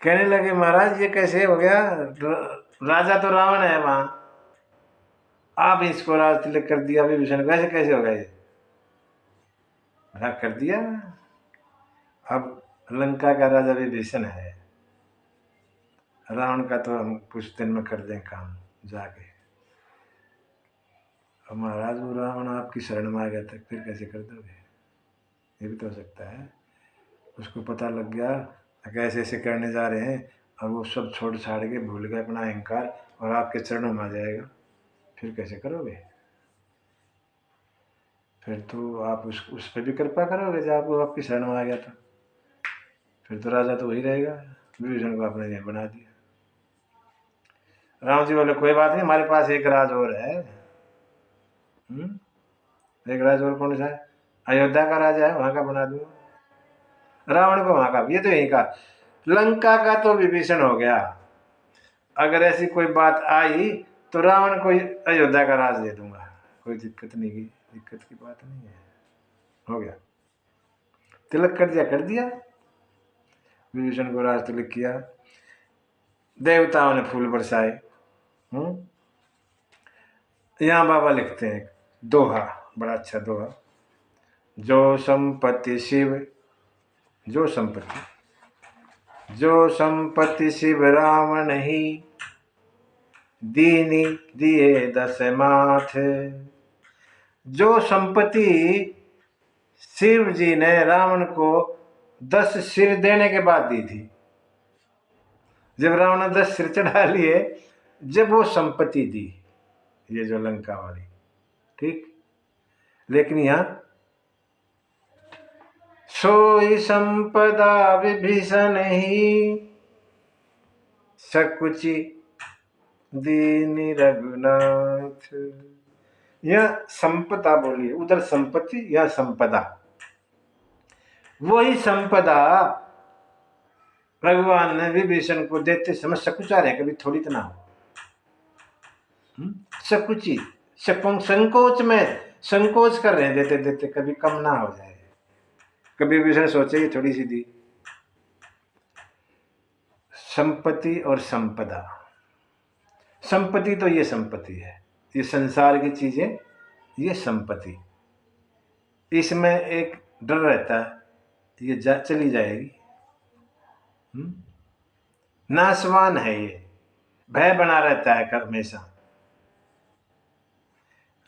कहने लगे महाराज ये कैसे हो गया, राजा तो रावण है वहां, आप इसको राज तिलक कर दिया विभीषण को, ऐसे कैसे होगा ये? कर दिया। अब लंका का राजा विभीषण है, रावण का तो हम कुछ दिन में कर दें काम जाके। अब महाराज वो रावण आपकी शरण में आ गया था, फिर कैसे कर दोगे? ये भी तो हो सकता है। उसको पता लग गया कैसे ऐसे करने जा रहे हैं, और वो सब छोड़ छाड़ के भूल गए अपना अहंकार, और आपके चरणों में आ जाएगा, फिर कैसे करोगे? फिर तो आप उस पर भी कृपा करोगे जब आपको आपकी शरण में आ गया था, फिर तो राजा तो वही रहेगा। विभीषण को आपने ये बना दिया। राम जी बोले कोई बात नहीं, हमारे पास एक राज और है। एक राज और कौन सा है? अयोध्या का राजा है, वहां का बना दूंगा। रावण को वहां का, ये तो यही का, लंका का तो विभीषण हो गया। अगर ऐसी कोई बात आई तो रावण को अयोध्या का राज दे दूंगा, कोई दिक्कत नहीं की, दिक्कत की बात नहीं है। हो गया, तिलक कर दिया, कर दिया। विभीषण को राज तिलक किया, देवताओं ने फूल बरसाए। यहाँ बाबा लिखते हैं दोहा, बड़ा अच्छा दोहा। जो संपत्ति शिव, जो संपत्ति शिव रावण ही, दीनी दिए 10 माथे। जो संपत्ति शिव जी ने रावण को 10 सिर देने के बाद दी थी, जब रावण ने 10 सिर चढ़ा लिए, जब वो संपत्ति दी, ये जो लंका वाली, ठीक। लेकिन यहां सोई संपदा विभीषण ही, सकुचि दीनी रघुनाथ। यह संपदा बोली, उधर संपत्ति, यह संपदा। वही संपदा भगवान ने विभीषण को देते समय सकुचा रहे, कभी थोड़ी तो ना हो। सकुची, संकोच में संकोच कर रहे, देते देते कभी कम ना हो जाए, कभी विभीषण सोचे थोड़ी सी दी। संपत्ति और संपदा, संपत्ति तो ये संपत्ति है, ये संसार की चीजें, ये संपत्ति, इसमें एक डर रहता है, ये चली जाएगी। नाशवान है ये, भय बना रहता है हमेशा।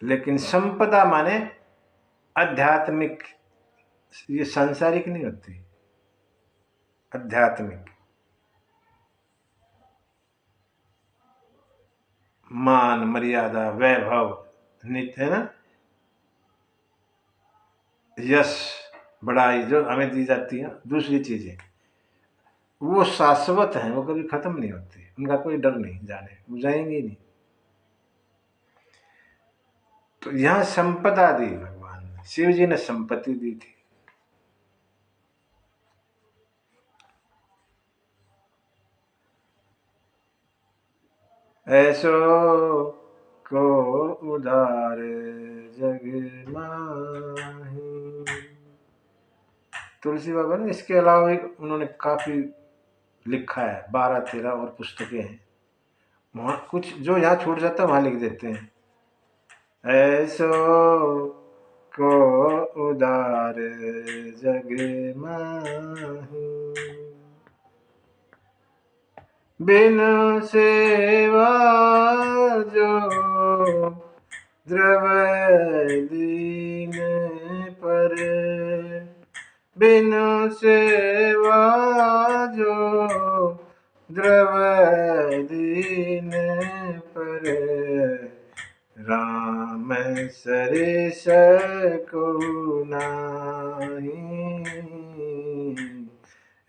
लेकिन संपदा माने आध्यात्मिक, ये सांसारिक नहीं होती, आध्यात्मिक। मान मर्यादा वैभव नित्य है ना, यश बड़ाई जो हमें दी जाती है, दूसरी चीजें वो शाश्वत हैं, वो कभी खत्म नहीं होती, उनका कोई डर नहीं, जाने वो जाएंगे ही नहीं। तो यहां संपदा दी भगवान ने, शिव जी ने संपत्ति दी थी। ऐसो को उदार जग माही। तुलसी बाबा ने इसके अलावा एक उन्होंने काफी लिखा है, 12-13 और पुस्तकें हैं, वहां कुछ जो यहाँ छूट जाता है वहां लिख देते हैं। ऐसो को उदार जग माही, बिनु सेवा जो द्रवै दीन पर, बिनु सेवा जो द्रवै दीन पर, राम सरिस को नाही,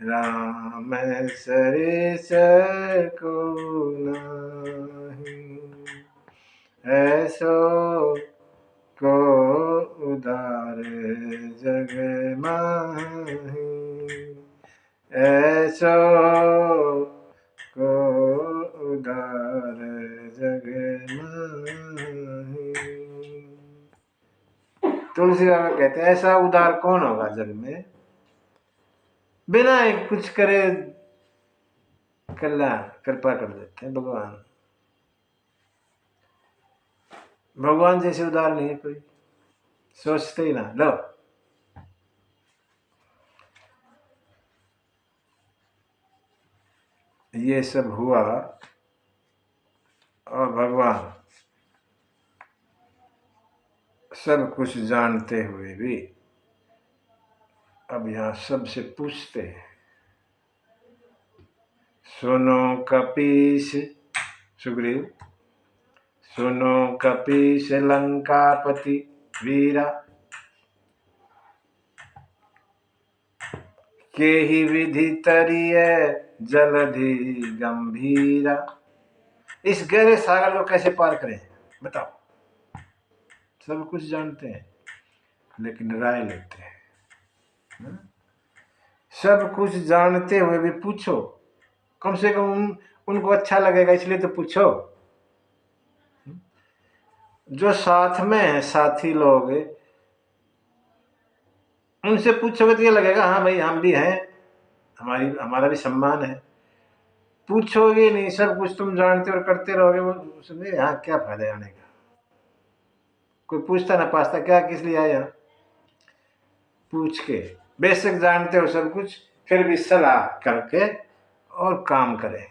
राम सरिस को नाही। ऐसो को उदार जग माही, ऐसो को उदार जग माही। तुलसी बाबा कहते हैं ऐसा उदार कौन होगा जग में, बिना कुछ करे कल्याण कृपा कर देते हैं भगवान। भगवान जैसे उदार नहीं है कोई, सोचते ही ना। लो ये सब हुआ और भगवान सब कुछ जानते हुए भी अब यहां सबसे पूछते हैं। सुनो कपीस, सुग्रीव सुनो कपीस लंकापति वीरा, के ही विधि तरिय जलधि गंभीरा। इस गहरे सागर को कैसे पार करें बताओ। सब कुछ जानते हैं लेकिन राय लेते हैं। सब कुछ जानते हुए भी पूछो, कम से कम उनको अच्छा लगेगा इसलिए तो पूछो। जो साथ में है साथी लोग, उनसे पूछोगे तो ये लगेगा हाँ भाई हम भी हैं, हमारा भी सम्मान है। पूछोगे नहीं, सब कुछ तुम जानते और करते रहोगे, वो उसमें यहाँ क्या फायदा आने का। कोई पूछता ना पाछता क्या किस लिए आया, पूछ के बेशक जानते हो सब कुछ फिर भी सलाह करके और काम करें।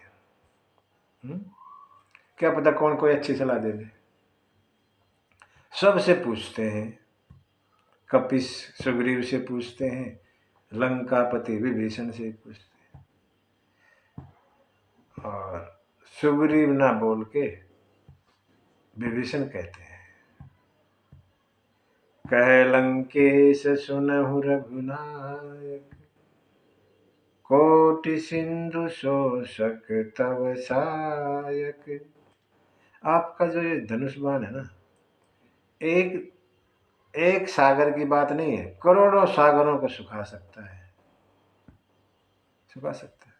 क्या पता कौन कोई अच्छी सलाह दे दे। सबसे पूछते हैं, कपिस सुग्रीव से पूछते हैं, लंकापति विभीषण से पूछते हैं, और सुग्रीव ना बोल के विभीषण कहते हैं, कह लंकेश सुनहु रघुनायक, कोटि सिंधु शोषक तव सायक। आपका जो ये धनुष बाण है ना, एक सागर की बात नहीं है, करोड़ों सागरों को सुखा सकता है, सुखा सकता है।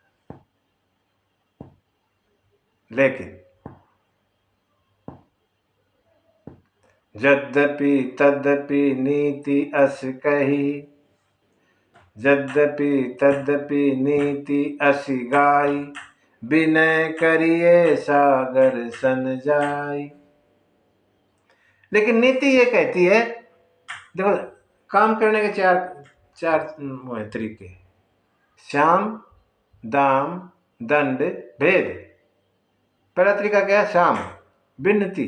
लेकिन यद्यपि तद्यपि नीति अस कही, यद्यपि तद्यपि नीति असि गाई, विनय करिए सागर सन जाई। लेकिन नीति ये कहती है, देखो काम करने के चार चार तरीके, श्याम, दाम, दंड, भेद। पहला तरीका क्या है? श्याम, विनती,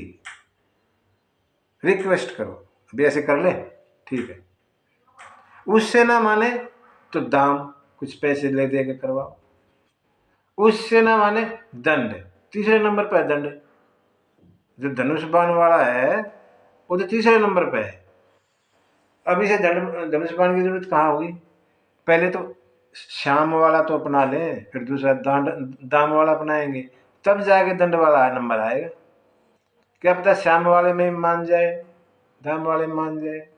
रिक्वेस्ट करो, अभी ऐसे कर ले, ठीक है। उससे ना माने तो दाम, कुछ पैसे ले दे के करवाओ। उससे ना माने दंड, तीसरे नंबर पर दंड। जो धनुष बाण वाला है वो तो तीसरे नंबर पे है। अब इसे धनुष बाण की जरूरत कहाँ होगी? पहले तो श्याम वाला तो अपना ले, फिर दूसरा दाम वाला अपनाएंगे, तब जाके दंड वाला नंबर आएगा। क्या पता श्याम वाले में मान जाए, दाम वाले में मान जाए।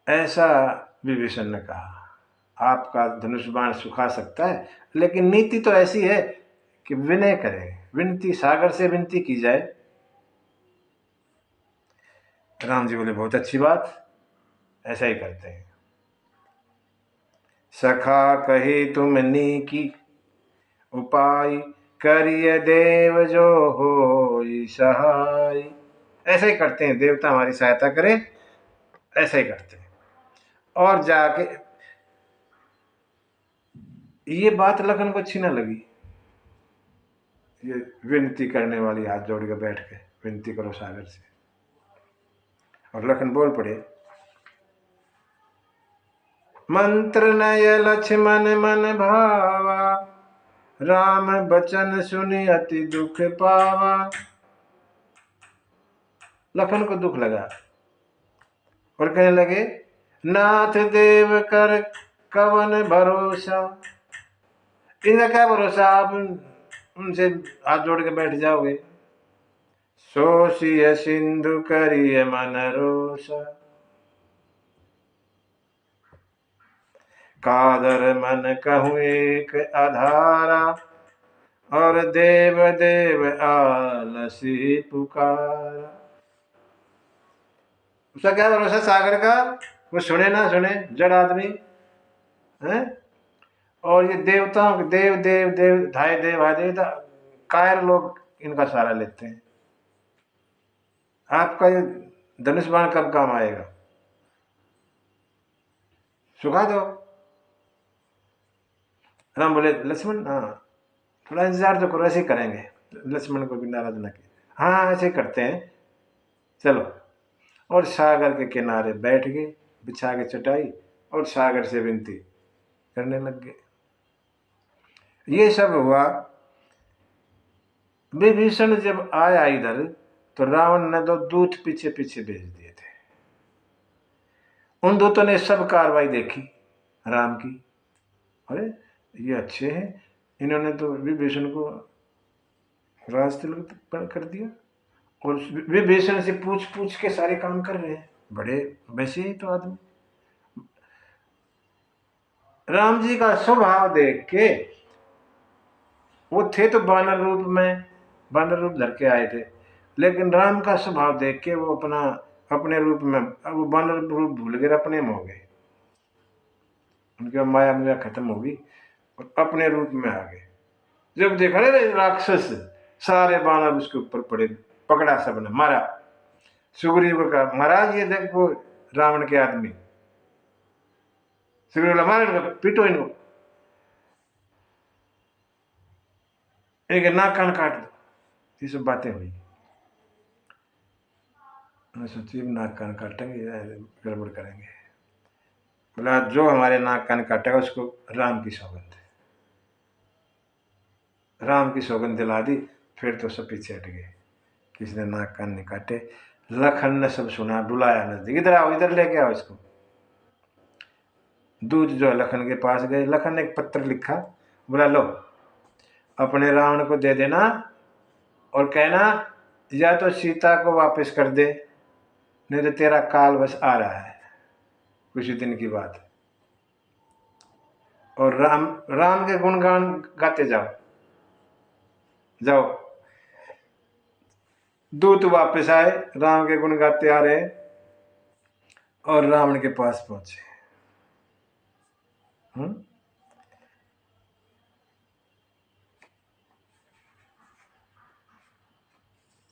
ऐसा विभीषण ने कहा, आपका धनुष बाण सुखा सकता है, लेकिन नीति तो ऐसी है कि विनय करें, विनती, सागर से विनती की जाए। राम जी बोले बहुत अच्छी बात, ऐसा ही करते हैं। सखा कही तुम नीकी उपाय, करिय देव जो हो सहाय। ऐसा ही करते हैं, देवता हमारी सहायता करे, ऐसा ही करते हैं। और जाके ये बात लखन को अच्छी ना लगी, ये विनती करने वाली, हाथ जोड़ के बैठ के विनती करो सागर से। और लखन बोल पड़े, मंत्र नय लक्ष्मण मन भावा, राम बचन सुनि अति दुख पावा। लखन को दुख लगा और कहने लगे, नाथ देव कर कवन भरोसा। इनका क्या भरोसा, आप उनसे हाथ जोड़ के बैठ जाओगे। सोसिय सिंधु करिय मन रोसा, कादर मन कहूँ एक आधारा, और देव देव आलसी पुकारा। उसका क्या भरोसा सागर का, वो सुने ना सुने, जड़ आदमी है। और ये देवताओं के देव देव देव धाय देव आय देव, कायर लोग इनका सहारा लेते हैं। आपका ये धनुष बाण कब काम आएगा? सुखा दो। राम बोले, लक्ष्मण हाँ थोड़ा इंतजार तो करो, ऐसे ही करेंगे। लक्ष्मण को भी नाराज न किया, हाँ ऐसे करते हैं, चलो। और सागर के किनारे बैठ गए, बिछा के चटाई, और सागर से विनती करने लग गए। ये सब हुआ। विभीषण जब आया इधर तो रावण ने दो दूत पीछे पीछे भेज दिए थे। उन दूतों ने सब कार्रवाई देखी राम की, अरे ये अच्छे हैं, इन्होंने तो विभीषण को राज तिलक कर दिया, और विभीषण से पूछ पूछ के सारे काम कर रहे हैं, बड़े वैसे ही तो आदमी। राम जी का स्वभाव देख के, वो थे तो बानर रूप में, बानर रूप धर के आए थे, लेकिन राम का स्वभाव देख के वो अपने रूप में, अब वो बानर रूप भूल गए, अपने में हो गए, उनकी माया खत्म हो गई और अपने रूप में आ गए। जब देखा ना राक्षस, सारे बानर उसके ऊपर पड़े, पकड़ा सबने, मारा। सुग्रीव का, महाराज ये देखो रावण के आदमी। सुग्रीव बोला, मारो इनको, पीटो इनको, इनके नाक कान काट दो। ये सब बातें हुई। मैं सोची नाक कान काटेंगे, गड़बड़ करेंगे। बोला जो हमारे नाक कान काटेगा उसको राम की सौगंध, राम की सौगंध दिला दी। फिर तो सब पीछे हट गए, किसी ने नाक कान नहीं काटे। लखन ने सब सुना, बुलाया नजदीक, इधर आओ, इधर लेके आओ इसको। दूत जो है लखन के पास गए, लखन ने एक पत्र लिखा, बोला लो अपने रावण को दे देना और कहना या तो सीता को वापस कर दे, नहीं तो तेरा काल बस आ रहा है, कुछ दिन की बात। और राम राम के गुणगान गाते जाओ जाओ। दूत वापस आए, राम के गुण गाते आ रहे और रावण के पास पहुंचे।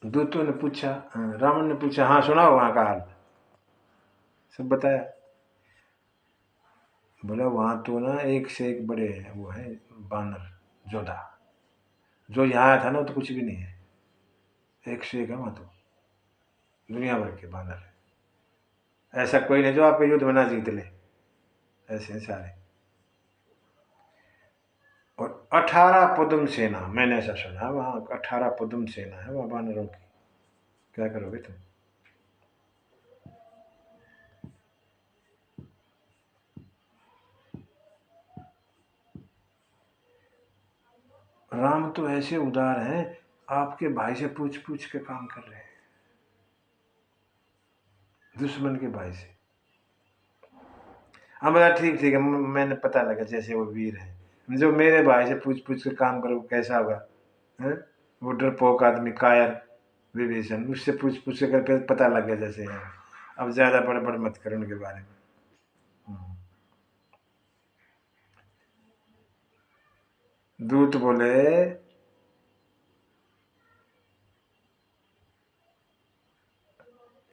दूतों ने पूछा, रावण ने पूछा, हाँ सुनाओ वहां का हाल। सब बताया। बोला वहां तो ना एक से एक बड़े हैं, वो है बानर जोधा। जो यहाँ आया था ना वो तो कुछ भी नहीं है, एक से एक है वहां तो, दुनिया भर के बानर है। ऐसा कोई नहीं जो आपके युद्ध में ना जीत ले, ऐसे हैं सारे। और 18 पदम सेना, मैंने ऐसा सुना वहां 18 पदम सेना है वहां बानरों की। क्या करोगे तुम? राम तो ऐसे उदार हैं, आपके भाई से पूछ पूछ के काम कर रहे हैं, दुश्मन के भाई से। हाँ बोला ठीक ठीक है, मैंने पता लगा जैसे वो वीर है, जो मेरे भाई से पूछ पूछ के काम करो कैसा होगा, है? वो डरपोक आदमी कायर विभीषण, उससे पूछ पूछ के करके पता लग गया जैसे है। अब ज्यादा बड़बड़ मत करो उनके बारे में। दूत बोले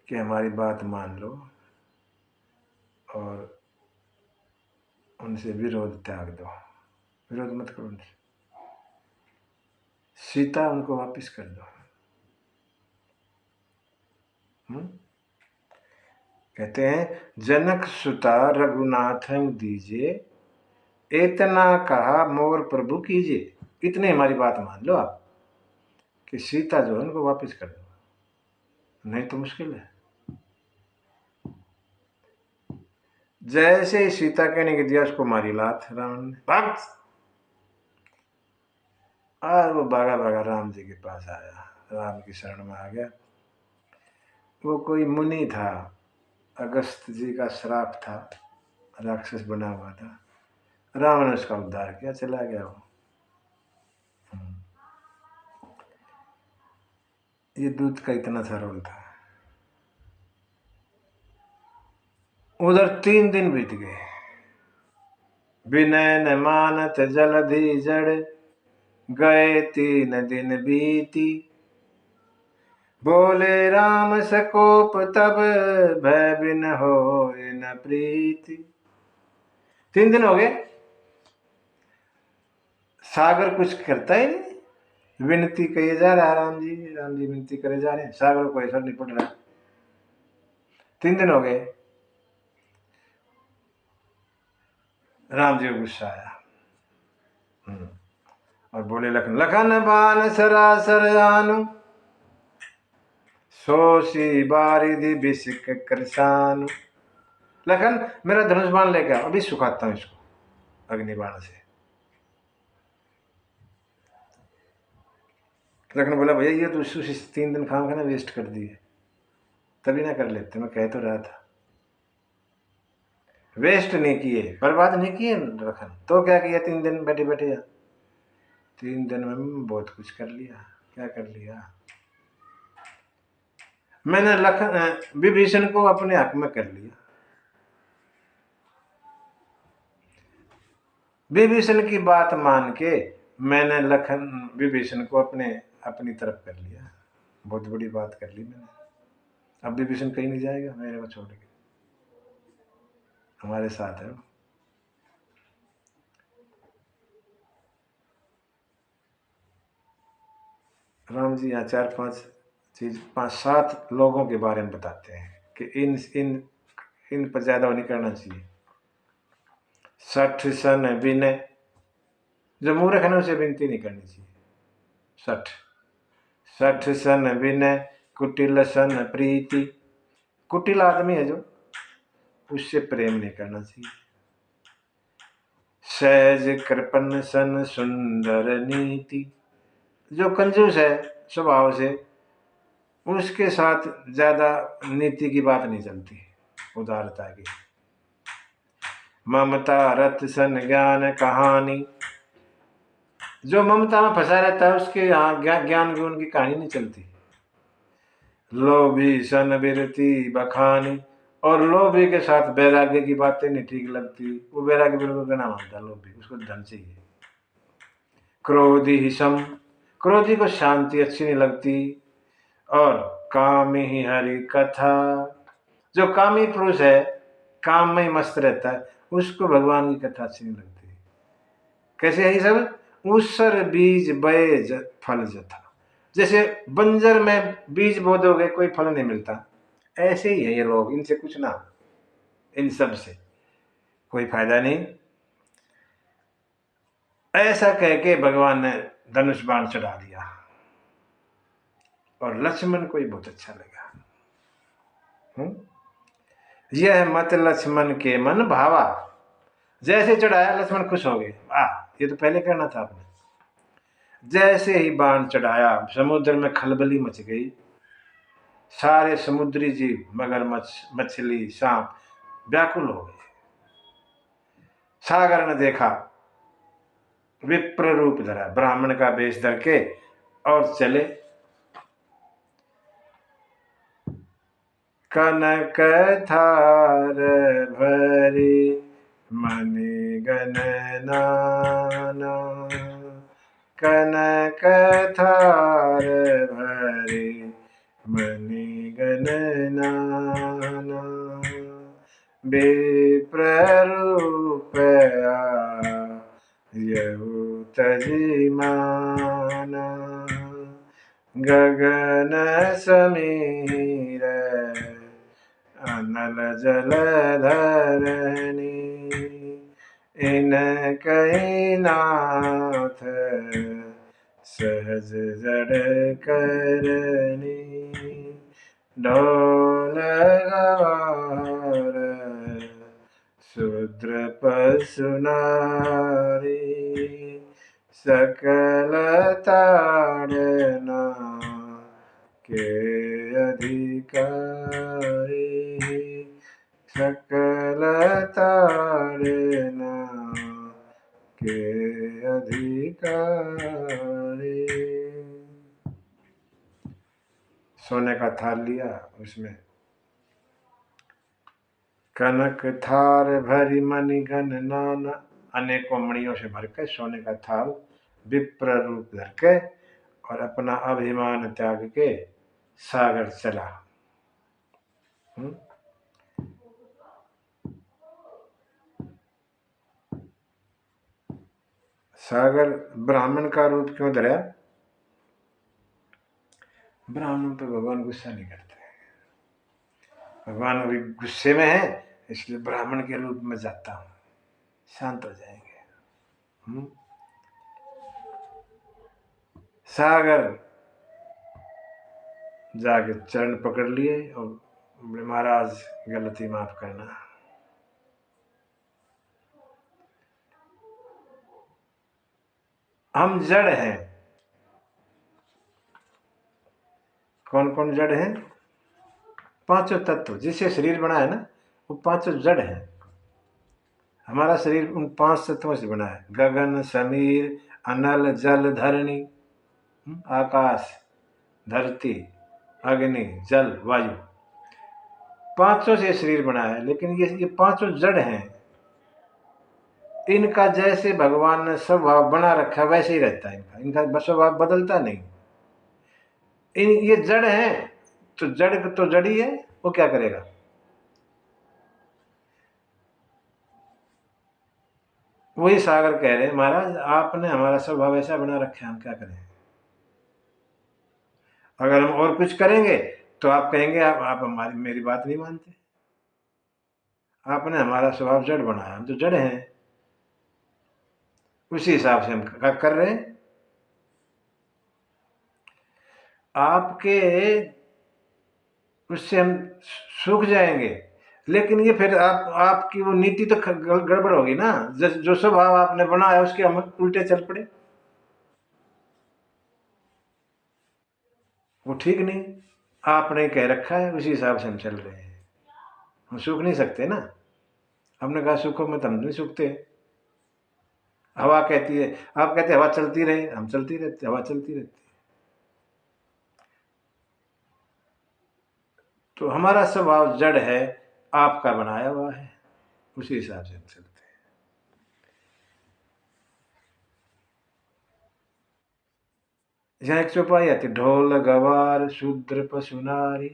कि हमारी बात मान लो और उनसे विरोध त्याग दो, विरोध मत करो उनसे, सीता उनको वापस कर दो। कहते हैं जनक सुता रघुनाथ दीजिए, इतना कहा मोर प्रभु कीजिए। इतने हमारी बात मान लो आप कि सीता जो है उनको वापस कर दो, नहीं तो मुश्किल है। जैसे ही सीता कहने के दिया उसको मारी लात रावण ने, भाग। और वो भागा भागा राम जी के पास आया, राम की शरण में आ गया। वो कोई मुनि था, अगस्त जी का श्राप था, राक्षस बना हुआ था। राम ने उसका उद्धार किया, चला गया वो। ये दूत का इतना सा रोल था। उधर 3 दिन बीत गए, विनय न मानत जलधि जड़, गए 3 दिन बीती, बोले राम सकोप तब, भय बिन हो न प्रीति। 3 दिन हो गए, सागर कुछ करता ही नहीं, विनती कही जा रहा है, राम जी विनती करे जा रहे हैं, सागर को असर नहीं पड़ रहा। 3 दिन हो गए, राम जी को गुस्सा आया। और बोले लखन, लखन बान सरासर आनु, सोसी बारिधि बिसिक करसानु। लखन मेरा धनुष बाण लेके आओ, अभी सुखाता हूं इसको अग्निबाण से। लखन बोला भैया ये तो 3 दिन खाम खाना वेस्ट कर दिए, तभी ना कर लेते, मैं कह तो रहा था। वेस्ट नहीं किए, बर्बाद नहीं किए लखन, तो क्या किया 3 दिन बैठे बैठे या 3 दिन में बहुत कुछ कर लिया। क्या कर लिया? मैंने लखन विभीषण को अपने हक में कर लिया, विभीषण की बात मान के मैंने लखन विभीषण को अपनी तरफ कर लिया। बहुत बड़ी बात कर ली मैंने। अब विभीषण कहीं नहीं जाएगा मेरे को छोड़ के, हमारे साथ है। राम जी यहाँ 5 7 लोगों के बारे में बताते हैं कि इन इन इन पर ज्यादा नहीं करना चाहिए। 60 सन विनय, जो मूर्ख है ना उसे विनती नहीं करनी चाहिए। 60 सन विनय, कुटिल सन प्रीति, कुटिल आदमी है जो, उससे प्रेम नहीं करना चाहिए। सहज कृपन सन सुंदर नीति, जो कंजूस है स्वभाव से, उसके साथ ज्यादा नीति की बात नहीं चलती, उदारता की। ममता रथ सन ज्ञान कहानी, जो ममता में फंसा रहता है उसके यहाँ ज्ञान गुण की कहानी नहीं चलती। लोभी सन विरति बखानी, और लोभी के साथ वैराग्य की बातें नहीं ठीक लगती, वो वैराग्य बिल्कुल का नाम होता, लोभी उसको धन चाहिए। क्रोधी ही सम, क्रोधी को शांति अच्छी नहीं लगती, और कामी ही हरि कथा। जो कामी पुरुष है, काम में ही मस्त रहता है, उसको भगवान की कथा अच्छी नहीं लगती। कैसे है ये सब? ऊसर बीज बये फल जथा। जैसे बंजर में बीज बो दोगे कोई फल नहीं मिलता, ऐसे ही है ये लोग, इनसे कुछ ना, इन सब से कोई फायदा नहीं। ऐसा कह के भगवान ने धनुष बाण चढ़ा दिया और लक्ष्मण को ही बहुत अच्छा लगा। यह मत लक्ष्मण के मन भावा। जैसे चढ़ाया लक्ष्मण खुश हो गए, ये तो पहले करना था आपने। जैसे ही बाण चढ़ाया समुद्र में खलबली मच गई। सारे समुद्री जीव, मगरमच्छ, मछली, सांप व्याकुल हो गए। सागर ने देखा, विप्र रूप धरा, ब्राह्मण का वेश धर के और चले। कनक थार भरी मणि गणनाना। कनक थार भरी मणि गणनाना। विप्र रूप यहु तजिमाना। गगन समीर अनल जल धरणी। इन कई नाथ सहज जड़ करनी। ढोल गवार शूद्र पशु नारी। सकल ताड़ना के अधिकारी। सकल ताड़ना के अधिकारी। सोने का थाल लिया, उसमें कनक थार भरी मणि गणनाना, अनेकों मणियों से भरकर सोने का थाल विप्र रूप धर के और अपना अभिमान त्याग के सागर चला। सागर ब्राह्मण का रूप क्यों धरा? ब्राह्मण पे भगवान गुस्सा नहीं करते, भगवान अभी गुस्से में है, इसलिए ब्राह्मण के रूप में जाता हूं, शांत हो जाएंगे। सागर जाके चरण पकड़ लिए और बोले महाराज गलती माफ करना। हम जड़ हैं। कौन कौन जड़ हैं? पांचों तत्व जिससे शरीर बना है ना, वो पांचों जड़ हैं। हमारा शरीर उन पांच तत्वों से बना है, गगन, समीर, अनल, जल, धरणी। आकाश, धरती, अग्नि, जल, वायु, पांचों से शरीर बना है। लेकिन ये पांचों जड़ हैं। इनका जैसे भगवान ने स्वभाव बना रखा वैसे ही रहता है, इनका स्वभाव बदलता नहीं। ये जड़ है, तो जड़ तो जड़ ही है, वो क्या करेगा? वही सागर कह रहे हैं, महाराज आपने हमारा स्वभाव ऐसा बना रखा है, हम क्या करें? अगर हम और कुछ करेंगे तो आप कहेंगे आप हमारी मेरी बात नहीं मानते। आपने हमारा स्वभाव जड़ बनाया, हम तो जड़ हैं, उसी हिसाब से हम कर रहे हैं। आपके उससे हम सूख जाएंगे, लेकिन ये फिर आपकी वो नीति तो गड़बड़ होगी ना। जो स्वभाव आपने बनाया उसके हम उल्टे चल पड़े, वो ठीक नहीं। आपने कह रखा है, उसी हिसाब से हम चल रहे हैं। हम सूख नहीं सकते ना, हमने कहा सूखो मत, हम नहीं सूखते। हवा कहती है, आप कहते हवा चलती रहे, हम चलती रहती, हवा चलती रहती। तो हमारा स्वभाव जड़ है, आपका बनाया हुआ है, उसी हिसाब से हम चलते हैं। यहाँ एक चौपाई आती, ढोल गवार शूद्र पशु नारी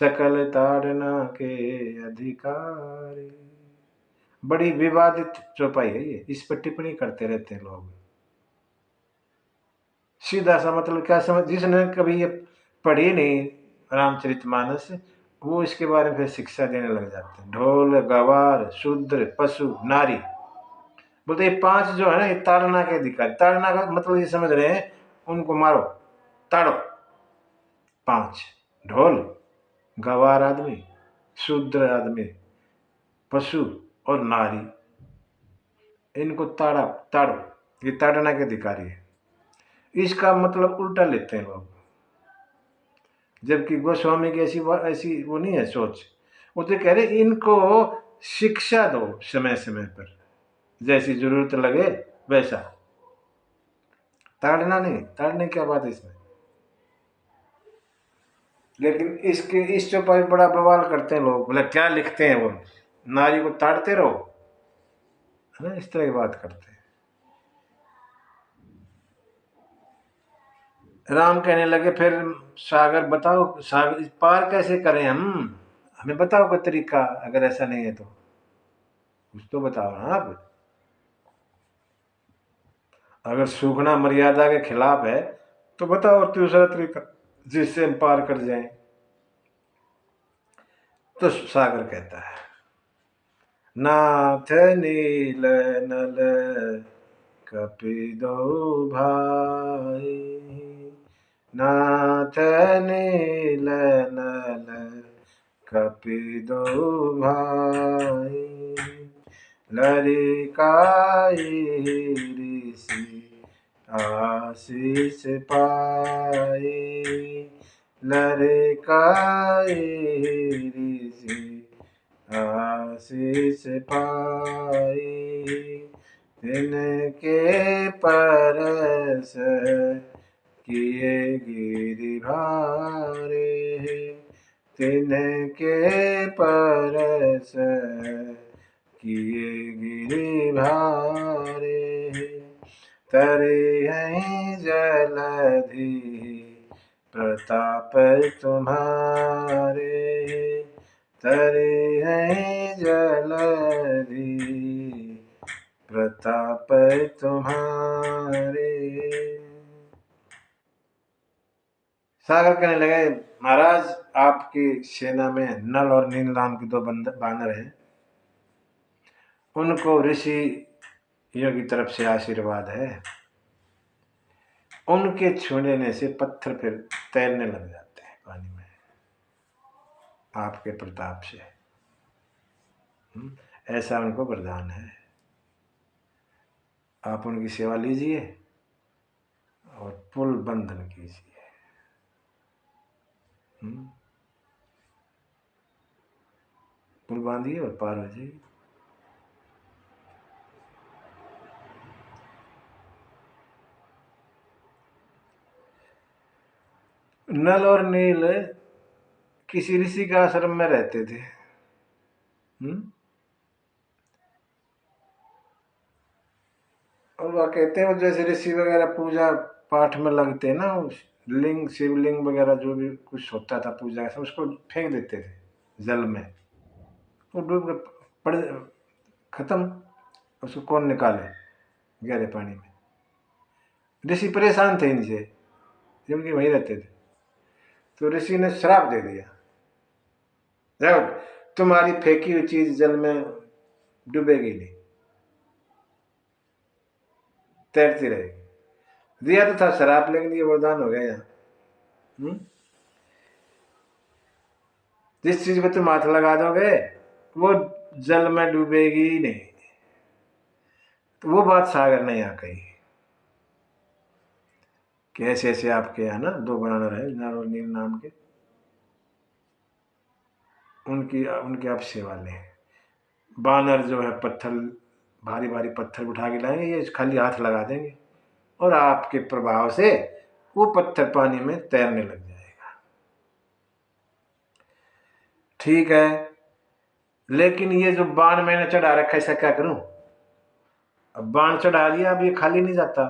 सकल ताड़ना के अधिकारी। बड़ी विवादित चौपाई है ये, इस पर टिप्पणी करते रहते हैं लोग। सीधा सा मतलब क्या समझ, जिसने कभी ये पढ़ी नहीं रामचरितमानस, वो इसके बारे में फिर शिक्षा देने लग जाते हैं। ढोल गवार शूद्र पशु नारी, बोलते ये पांच जो है ना, ये ताड़ना के अधिकारी। ताड़ना का मतलब ये समझ रहे हैं, उनको मारो, ताड़ो। पांच, ढोल, गवार आदमी, शूद्र आदमी, पशु और नारी, इनको ताड़ो। ये ताड़ना के अधिकारी है। इसका मतलब उल्टा लेते हैं लोग, जबकि गोस्वामी की ऐसी वो नहीं है सोच। वो तो कह रहे इनको शिक्षा दो समय समय पर, जैसी जरूरत लगे वैसा। ताड़ना नहीं, ताड़ने क्या बात है इसमें। लेकिन इस चौपाई बड़ा बवाल करते हैं लोग, बोले क्या लिखते हैं वो, नारी को ताड़ते रहो, है ना, इस तरह की बात करते हैं। राम कहने लगे फिर, सागर बताओ, सागर पार कैसे करें हम, हमें बताओ कोई तरीका, अगर ऐसा नहीं है तो कुछ तो बताओ ना आप। अगर सूखना मर्यादा के खिलाफ है तो बताओ दूसरा तरीका जिससे हम पार कर जाएं। तो सागर कहता है, नाथ नील नल कपिदो भाई, नाथ नील नल कपिदो भाई, लरिकाई ऋषि आशीष पाई, लरिकाई ऋषि आशीष पाई, तिनके परस किए गिरि भारे, तिनके परस किए गिरि भारे, तरिहै जलधि प्रताप तुम्हारे, तरिहै जलधि प्रताप तुम्हारे। सागर कहने लगे, महाराज आपकी सेना में नल और नील नाम के दो बानर हैं, उनको ऋषि की तरफ से आशीर्वाद है, उनके छूने से पत्थर फिर तैरने लग जाते हैं पानी में, आपके प्रताप से। ऐसा उनको वरदान है, आप उनकी सेवा लीजिए और पुल बंधन कीजिए। पुल बांधिए और पार हो जाइए। नल और नील किसी ऋषि के आश्रम में रहते थे। और वह कहते हैं, जैसे ऋषि वगैरह पूजा पाठ में लगते हैं ना, लिंग शिवलिंग वगैरह जो भी कुछ होता था पूजा का, उसको फेंक देते थे जल में, वो डूब के पड़ खत्म, उसको कौन निकाले गहरे पानी में। ऋषि परेशान थे इनसे, जिनके वहीं रहते थे, तो ऋषि ने श्राप दे दिया, जाओ तुम्हारी फेंकी हुई चीज जल में डूबेगी नहीं, तैरती रहेगी। दिया तो था श्राप, लेकिन ये वरदान हो गया यहाँ। जिस चीज पे तुम हाथ लगा दोगे वो जल में डूबेगी ही नहीं। तो वो बात सागर ने यहाँ कही कि ऐसे ऐसे आपके यहाँ ना दो बानर है, नर और नील नाम के, उनकी आप सेवा लें। बानर जो है पत्थर, भारी भारी पत्थर उठा के लाएंगे, ये खाली हाथ लगा देंगे और आपके प्रभाव से वो पत्थर पानी में तैरने लग जाएगा। ठीक है, लेकिन ये जो बाण मैंने चढ़ा रखा है, इसका क्या करूं? अब बाण चढ़ा लिया, अब ये खाली नहीं जाता,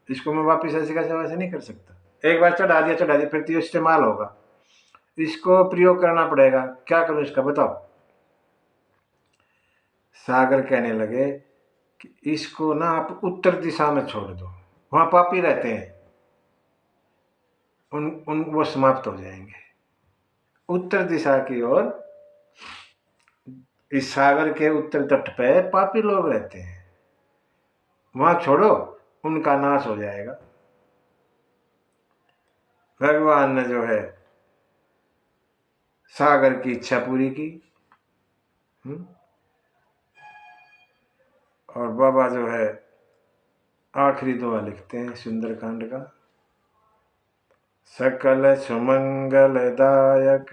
इसको मैं वापिस ऐसे कैसे वैसे नहीं कर सकता। एक बार चढ़ा दिया फिर तो ये इस्तेमाल होगा, इसको प्रयोग करना पड़ेगा। क्या करूं इसका बताओ। सागर कहने लगे कि इसको ना आप उत्तर दिशा में छोड़ दो, वहां पापी रहते हैं, उन उन वो समाप्त हो जाएंगे। उत्तर दिशा की ओर, इस सागर के उत्तर तट पे पापी लोग रहते हैं, वहां छोड़ो, उनका नाश हो जाएगा। भगवान ने जो है सागर की इच्छा पूरी की। और बाबा जो है आखिरी दुआ लिखते हैं सुंदरकांड का। सकल सुमंगलदायक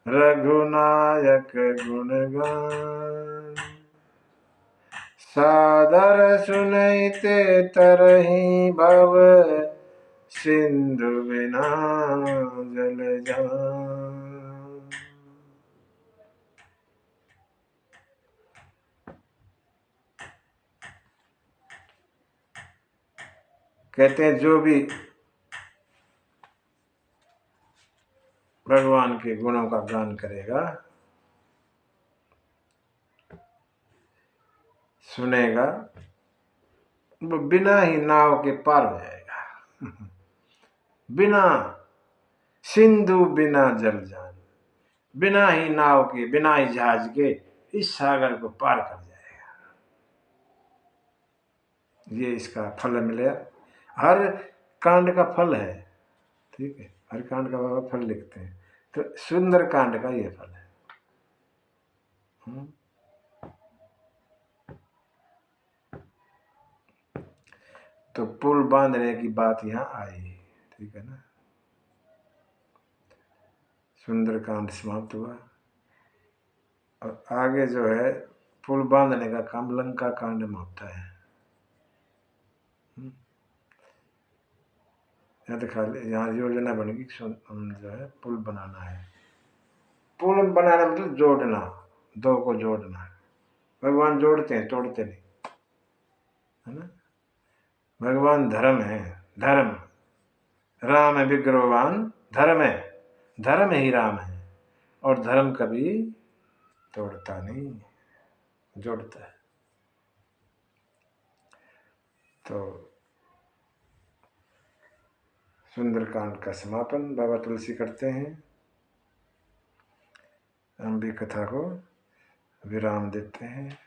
रघुनायक गुणगान, सादर सुनैते तरही भव सिंधु बिना जल जान। कहते हैं जो भी भगवान के गुणों का गान करेगा, सुनेगा, वो बिना ही नाव के पार हो जाएगा। बिना सिंधु बिना जल जान, बिना ही नाव के, बिना ही जहाज के इस सागर को पार कर जाएगा। ये इसका फल मिलेगा। हर कांड का फल है, ठीक है, हर कांड का बाबा फल लिखते हैं, तो सुंदर कांड का ये फल है। तो पुल बांधने की बात यहाँ आई, ठीक है ना। सुंदरकांड समाप्त हुआ और आगे जो है पुल बांधने का काम लंका कांड में होता है। यहाँ तो खाली यहाँ योजना बनेगी, जो है पुल बनाना है। पुल बनाना मतलब जोड़ना, दो को जोड़ना। भगवान जोड़ते हैं, तोड़ते नहीं, है ना। भगवान धर्म है, धर्म, राम है विग्रहवान, धर्म है, धर्म ही राम है, और धर्म कभी तोड़ता नहीं, जोड़ता है। तो सुंदरकांड का समापन बाबा तुलसी करते हैं। हम भी कथा को विराम देते हैं।